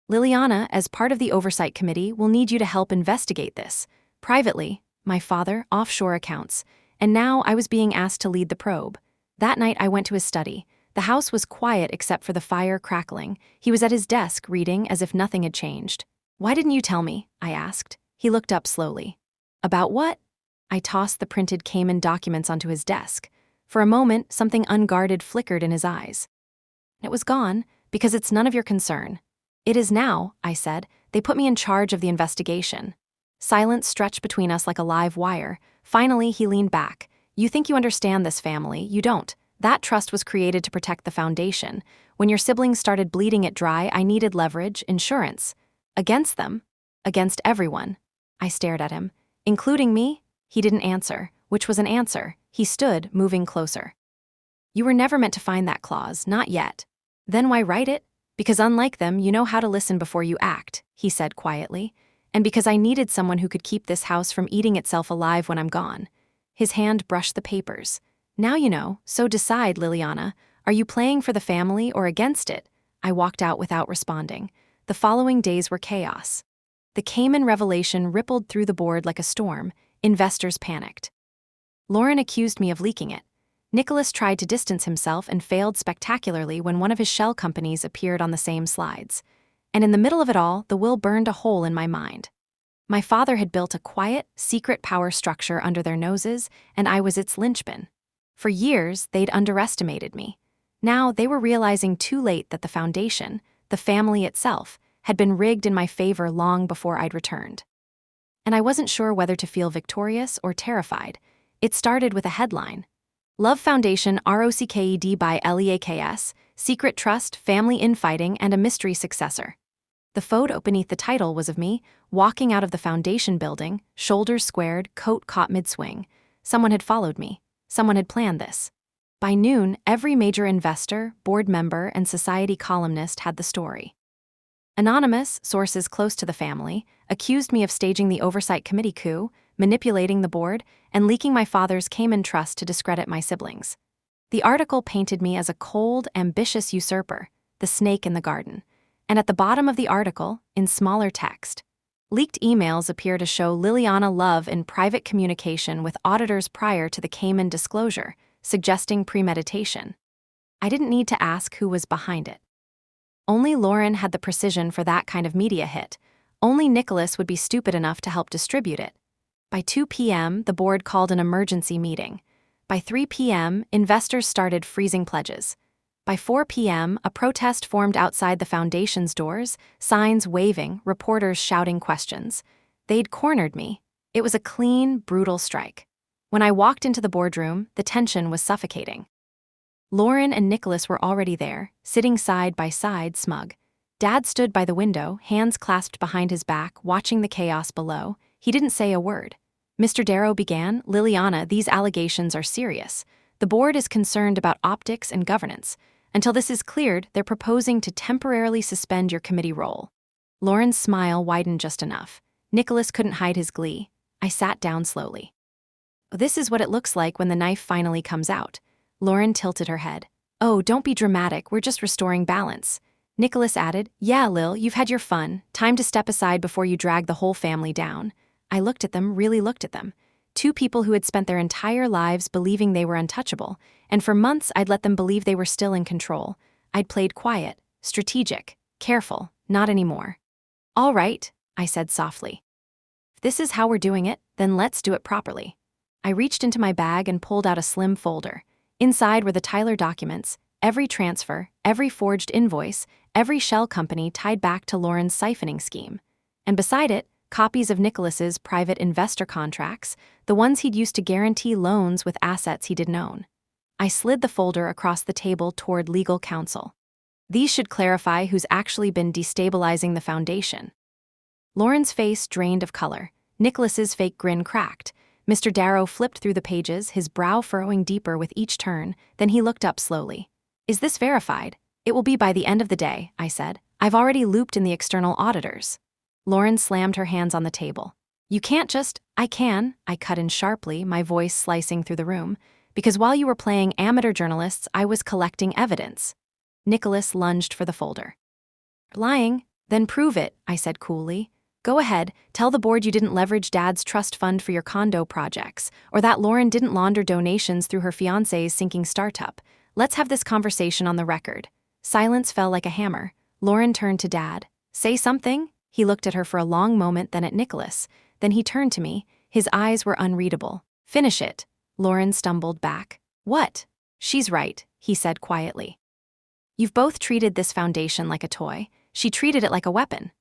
Speaker 1: "Liliana, as part of the Oversight Committee, will need you to help investigate this. Privately, my father, offshore accounts, and now I was being asked to lead the probe. That night I went to his study. The house was quiet except for the fire crackling. He was at his desk reading as if nothing had changed. "Why didn't you tell me?" I asked. He looked up slowly. "About what?" I tossed the printed Cayman documents onto his desk. For a moment, something unguarded flickered in his eyes. It was gone, because it's none of your concern. It is now, I said. They put me in charge of the investigation. Silence stretched between us like a live wire. Finally, he leaned back. You think you understand this family, you don't. That trust was created to protect the foundation. When your siblings started bleeding it dry, I needed leverage, insurance. Against them? Against everyone. I stared at him. Including me? He didn't answer, which was an answer. He stood, moving closer. You were never meant to find that clause, not yet. Then why write it? Because unlike them, you know how to listen before you act, he said quietly. And because I needed someone who could keep this house from eating itself alive when I'm gone. His hand brushed the papers. Now you know, so decide, Liliana. Are you playing for the family or against it? I walked out without responding. The following days were chaos. The Cayman revelation rippled through the board like a storm. Investors panicked. Lauren accused me of leaking it. Nicholas tried to distance himself and failed spectacularly when one of his shell companies appeared on the same slides. And in the middle of it all, the will burned a hole in my mind. My father had built a quiet, secret power structure under their noses, and I was its linchpin. For years, they'd underestimated me. Now, they were realizing too late that the foundation, the family itself, had been rigged in my favor long before I'd returned. And I wasn't sure whether to feel victorious or terrified. It started with a headline. Love Foundation ROCKED by LEAKS, Secret Trust, Family Infighting, and a Mystery Successor. The photo beneath the title was of me, walking out of the foundation building, shoulders squared, coat caught mid-swing. Someone had followed me. Someone had planned this. By noon, every major investor, board member, and society columnist had the story. Anonymous, sources close to the family, accused me of staging the oversight committee coup, manipulating the board, and leaking my father's Cayman trust to discredit my siblings. The article painted me as a cold, ambitious usurper, the snake in the garden. And at the bottom of the article, in smaller text, leaked emails appear to show Liliana Love in private communication with auditors prior to the Cayman disclosure, suggesting premeditation. I didn't need to ask who was behind it. Only Lauren had the precision for that kind of media hit. Only Nicholas would be stupid enough to help distribute it. By 2 p.m., the board called an emergency meeting. By 3 p.m., investors started freezing pledges. By 4 p.m., a protest formed outside the foundation's doors, signs waving, reporters shouting questions. They'd cornered me. It was a clean, brutal strike. When I walked into the boardroom, the tension was suffocating. Lauren and Nicholas were already there, sitting side by side, smug. Dad stood by the window, hands clasped behind his back, watching the chaos below. He didn't say a word. Mr. Darrow began, Liliana, these allegations are serious. The board is concerned about optics and governance. Until this is cleared, they're proposing to temporarily suspend your committee role. Lauren's smile widened just enough. Nicholas couldn't hide his glee. I sat down slowly. This is what it looks like when the knife finally comes out. Lauren tilted her head. Oh, don't be dramatic, we're just restoring balance. Nicholas added, yeah, Lil, you've had your fun. Time to step aside before you drag the whole family down. I looked at them, really looked at them. Two people who had spent their entire lives believing they were untouchable, and for months I'd let them believe they were still in control. I'd played quiet, strategic, careful, not anymore. All right, I said softly. If this is how we're doing it, then let's do it properly. I reached into my bag and pulled out a slim folder. Inside were the Tyler documents, every transfer, every forged invoice, every shell company tied back to Lauren's siphoning scheme. And beside it, copies of Nicholas's private investor contracts, the ones he'd used to guarantee loans with assets he didn't own. I slid the folder across the table toward legal counsel. These should clarify who's actually been destabilizing the foundation. Lauren's face drained of color. Nicholas's fake grin cracked. Mr. Darrow flipped through the pages, his brow furrowing deeper with each turn, then he looked up slowly. Is this verified? It will be by the end of the day, I said. I've already looped in the external auditors. Lauren slammed her hands on the table. You can't just, I can, I cut in sharply, my voice slicing through the room, because while you were playing amateur journalists, I was collecting evidence. Nicholas lunged for the folder. Lying? Then prove it, I said coolly. Go ahead, tell the board you didn't leverage Dad's trust fund for your condo projects, or that Lauren didn't launder donations through her fiancé's sinking startup. Let's have this conversation on the record. Silence fell like a hammer. Lauren turned to Dad. Say something? He looked at her for a long moment, then at Nicholas. Then he turned to me. His eyes were unreadable. Finish it. Lauren stumbled back. What? She's right, he said quietly. You've both treated this foundation like a toy. She treated it like a weapon.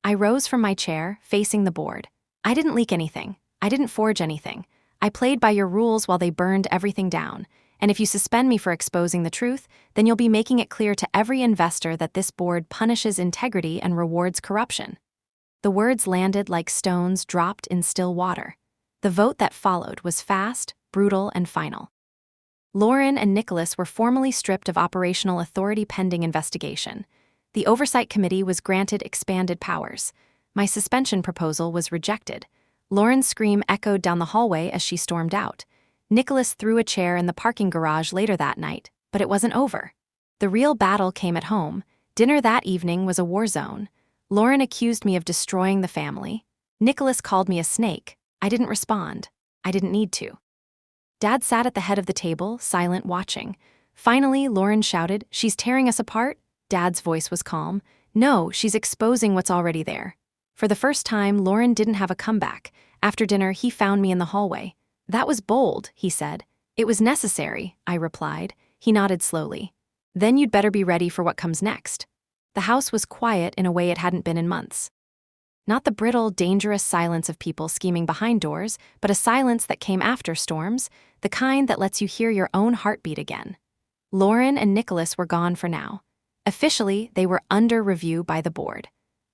Speaker 1: I rose from my chair, facing the board. I didn't leak anything. I didn't forge anything. I played by your rules while they burned everything down. And if you suspend me for exposing the truth, then you'll be making it clear to every investor that this board punishes integrity and rewards corruption. The words landed like stones dropped in still water. The vote that followed was fast, brutal, and final. Lauren and Nicholas were formally stripped of operational authority pending investigation. The Oversight Committee was granted expanded powers. My suspension proposal was rejected. Lauren's scream echoed down the hallway as she stormed out. Nicholas threw a chair in the parking garage later that night, but it wasn't over. The real battle came at home. Dinner that evening was a war zone. Lauren accused me of destroying the family. Nicholas called me a snake. I didn't respond. I didn't need to. Dad sat at the head of the table, silent, watching. Finally, Lauren shouted, "She's tearing us apart?" Dad's voice was calm. "No, she's exposing what's already there." For the first time, Lauren didn't have a comeback. After dinner, he found me in the hallway. "That was bold," he said. "It was necessary," I replied. He nodded slowly. "Then you'd better be ready for what comes next." The house was quiet in a way it hadn't been in months. Not the brittle, dangerous silence of people scheming behind doors, but a silence that came after storms, the kind that lets you hear your own heartbeat again. Lauren and Nicholas were gone for now. Officially, they were under review by the board.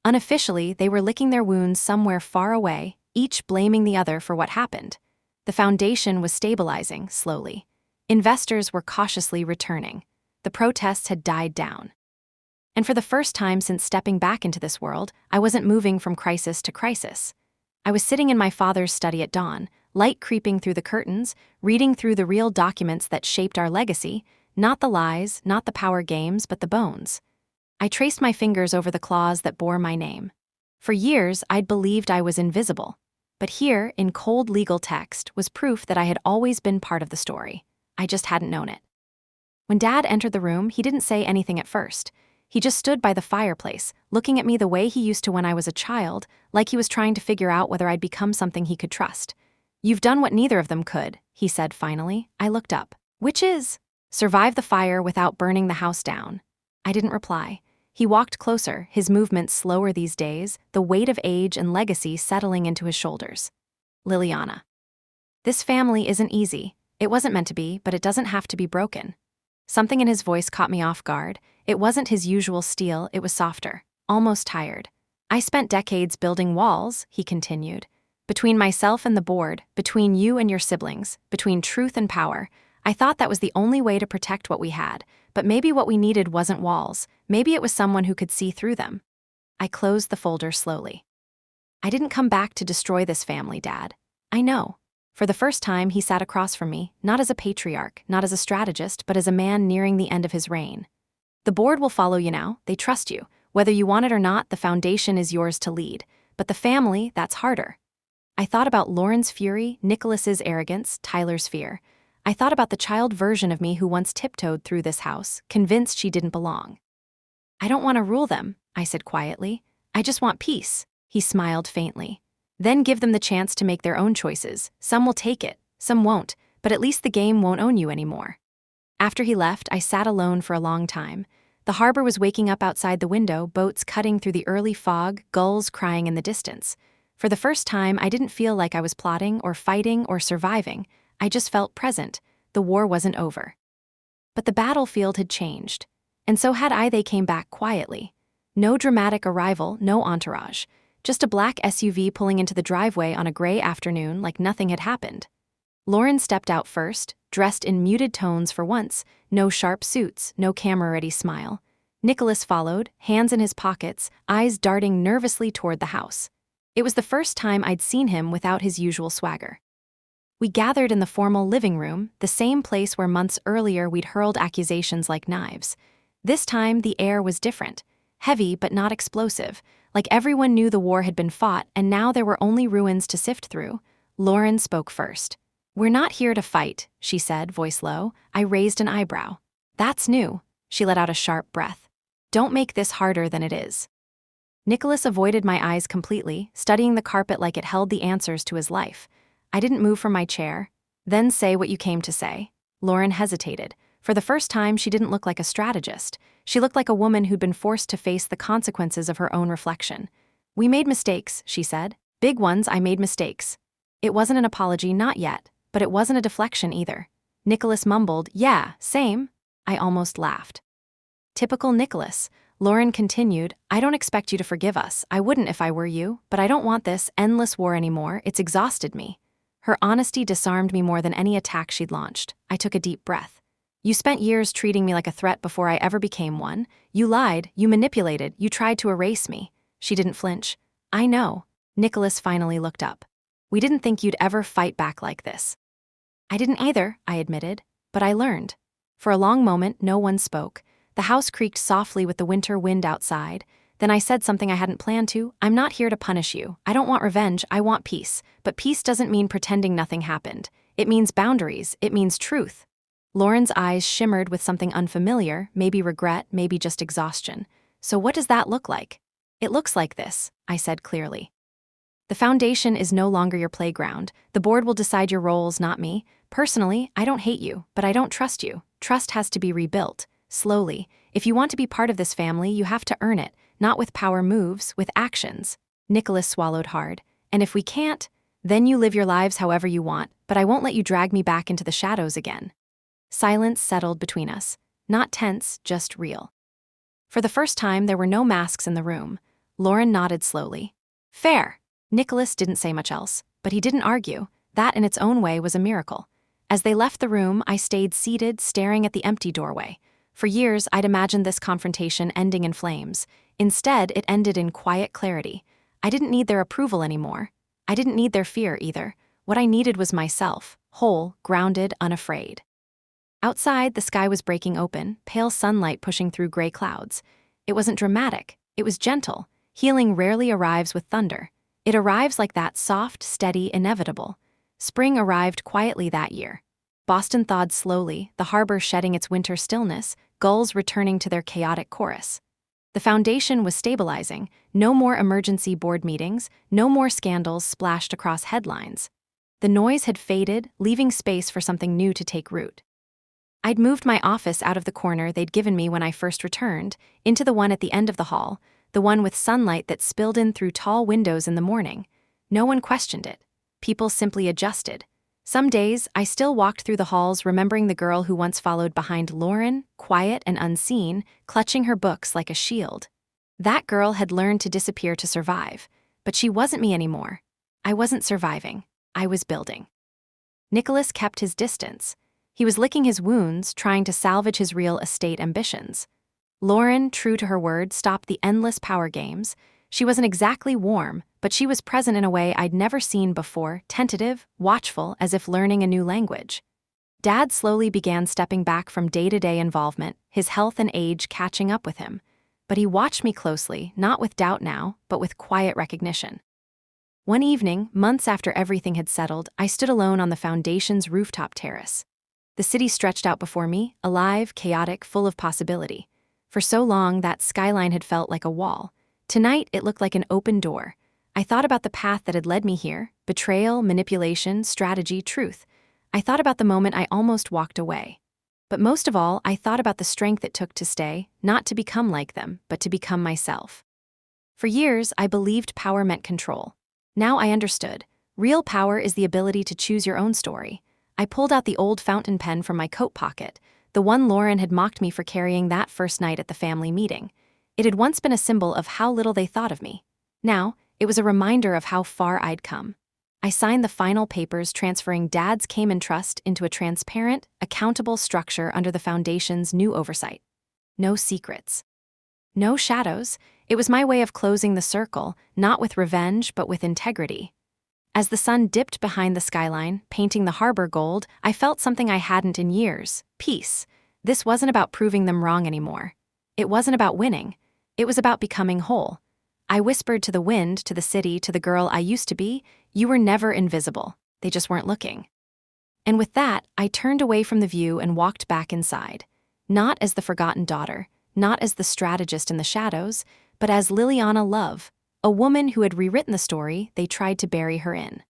Speaker 1: Unofficially, they were licking their wounds somewhere far away, each blaming the other for what happened. The foundation was stabilizing, slowly. Investors were cautiously returning. The protests had died down. And for the first time since stepping back into this world, I wasn't moving from crisis to crisis. I was sitting in my father's study at dawn, light creeping through the curtains, reading through the real documents that shaped our legacy, not the lies, not the power games, but the bones. I traced my fingers over the clause that bore my name. For years, I'd believed I was invisible. But here, in cold legal text, was proof that I had always been part of the story. I just hadn't known it. When Dad entered the room, he didn't say anything at first. He just stood by the fireplace, looking at me the way he used to when I was a child, like he was trying to figure out whether I'd become something he could trust. "You've done what neither of them could," he said finally. I looked up. "Which is?" "Survive the fire without burning the house down." I didn't reply. He walked closer, his movements slower these days, the weight of age and legacy settling into his shoulders. "Liliana. This family isn't easy. It wasn't meant to be, but it doesn't have to be broken." Something in his voice caught me off guard. It wasn't his usual steel, it was softer, almost tired. "I spent decades building walls," he continued. "Between myself and the board, between you and your siblings, between truth and power. I thought that was the only way to protect what we had, but maybe what we needed wasn't walls. Maybe it was someone who could see through them." I closed the folder slowly. "I didn't come back to destroy this family, Dad. I know." For the first time, he sat across from me, not as a patriarch, not as a strategist, but as a man nearing the end of his reign. "The board will follow you now. They trust you. Whether you want it or not, the foundation is yours to lead. But the family, that's harder." I thought about Lauren's fury, Nicholas's arrogance, Tyler's fear. I thought about the child version of me who once tiptoed through this house, convinced she didn't belong. "I don't want to rule them," I said quietly. "I just want peace." He smiled faintly. "Then give them the chance to make their own choices. Some will take it, some won't, but at least the game won't own you anymore." After he left, I sat alone for a long time. The harbor was waking up outside the window, boats cutting through the early fog, gulls crying in the distance. For the first time, I didn't feel like I was plotting or fighting or surviving. I just felt present. The war wasn't over. But the battlefield had changed. And so had I. They came back quietly. No dramatic arrival, no entourage. Just a black SUV pulling into the driveway on a gray afternoon like nothing had happened. Lauren stepped out first, dressed in muted tones for once, no sharp suits, no camera-ready smile. Nicholas followed, hands in his pockets, eyes darting nervously toward the house. It was the first time I'd seen him without his usual swagger. We gathered in the formal living room, the same place where months earlier we'd hurled accusations like knives. This time, the air was different. Heavy but not explosive, like everyone knew the war had been fought and now there were only ruins to sift through. Lauren spoke first. "We're not here to fight," she said, voice low. I raised an eyebrow. "That's new." She let out a sharp breath. "Don't make this harder than it is." Nicholas avoided my eyes completely, studying the carpet like it held the answers to his life. I didn't move from my chair. "Then say what you came to say." Lauren hesitated. For the first time, she didn't look like a strategist. She looked like a woman who'd been forced to face the consequences of her own reflection. "We made mistakes," she said. "Big ones, I made mistakes." It wasn't an apology, not yet, but it wasn't a deflection either. Nicholas mumbled, "Yeah, same." I almost laughed. Typical Nicholas. Lauren continued, "I don't expect you to forgive us. I wouldn't if I were you, but I don't want this endless war anymore. It's exhausted me." Her honesty disarmed me more than any attack she'd launched. I took a deep breath. "You spent years treating me like a threat before I ever became one. You lied, you manipulated, you tried to erase me." She didn't flinch. "I know." Nicholas finally looked up. "We didn't think you'd ever fight back like this." "I didn't either," I admitted, "but I learned." For a long moment, no one spoke. The house creaked softly with the winter wind outside. Then I said something I hadn't planned to. "I'm not here to punish you. I don't want revenge, I want peace. But peace doesn't mean pretending nothing happened. It means boundaries, it means truth." Lauren's eyes shimmered with something unfamiliar, maybe regret, maybe just exhaustion. "So what does that look like?" "It looks like this," I said clearly. "The foundation is no longer your playground. The board will decide your roles, not me. Personally, I don't hate you, but I don't trust you. Trust has to be rebuilt. Slowly. If you want to be part of this family, you have to earn it, not with power moves, with actions." Nicholas swallowed hard. "And if we can't, then you live your lives however you want, but I won't let you drag me back into the shadows again." Silence settled between us. Not tense, just real. For the first time, there were no masks in the room. Lauren nodded slowly. "Fair." Nicholas didn't say much else, but he didn't argue. That in its own way was a miracle. As they left the room, I stayed seated, staring at the empty doorway. For years, I'd imagined this confrontation ending in flames. Instead, it ended in quiet clarity. I didn't need their approval anymore. I didn't need their fear either. What I needed was myself, whole, grounded, unafraid. Outside, the sky was breaking open, pale sunlight pushing through gray clouds. It wasn't dramatic. It was gentle. Healing rarely arrives with thunder. It arrives like that, soft, steady, inevitable. Spring arrived quietly that year. Boston thawed slowly, the harbor shedding its winter stillness, gulls returning to their chaotic chorus. The foundation was stabilizing. No more emergency board meetings, no more scandals splashed across headlines. The noise had faded, leaving space for something new to take root. I'd moved my office out of the corner they'd given me when I first returned, into the one at the end of the hall, the one with sunlight that spilled in through tall windows in the morning. No one questioned it. People simply adjusted. Some days, I still walked through the halls remembering the girl who once followed behind Lauren, quiet and unseen, clutching her books like a shield. That girl had learned to disappear to survive, but she wasn't me anymore. I wasn't surviving. I was building. Nicholas kept his distance. He was licking his wounds, trying to salvage his real estate ambitions. Lauren, true to her word, stopped the endless power games. She wasn't exactly warm, but she was present in a way I'd never seen before, tentative, watchful, as if learning a new language. Dad slowly began stepping back from day-to-day involvement, his health and age catching up with him. But he watched me closely, not with doubt now, but with quiet recognition. One evening, months after everything had settled, I stood alone on the foundation's rooftop terrace. The city stretched out before me, alive, chaotic, full of possibility. For so long, that skyline had felt like a wall. Tonight, it looked like an open door. I thought about the path that had led me here: betrayal, manipulation, strategy, truth. I thought about the moment I almost walked away. But most of all, I thought about the strength it took to stay, not to become like them, but to become myself. For years, I believed power meant control. Now I understood. Real power is the ability to choose your own story. I pulled out the old fountain pen from my coat pocket, the one Lauren had mocked me for carrying that first night at the family meeting. It had once been a symbol of how little they thought of me. Now, it was a reminder of how far I'd come. I signed the final papers transferring Dad's Cayman Trust into a transparent, accountable structure under the foundation's new oversight. No secrets. No shadows. It was my way of closing the circle, not with revenge, but with integrity. As the sun dipped behind the skyline, painting the harbor gold, I felt something I hadn't in years: peace. This wasn't about proving them wrong anymore. It wasn't about winning. It was about becoming whole. I whispered to the wind, to the city, to the girl I used to be, "You were never invisible. They just weren't looking." And with that, I turned away from the view and walked back inside. Not as the forgotten daughter, not as the strategist in the shadows, but as Liliana Love, a woman who had rewritten the story they tried to bury her in.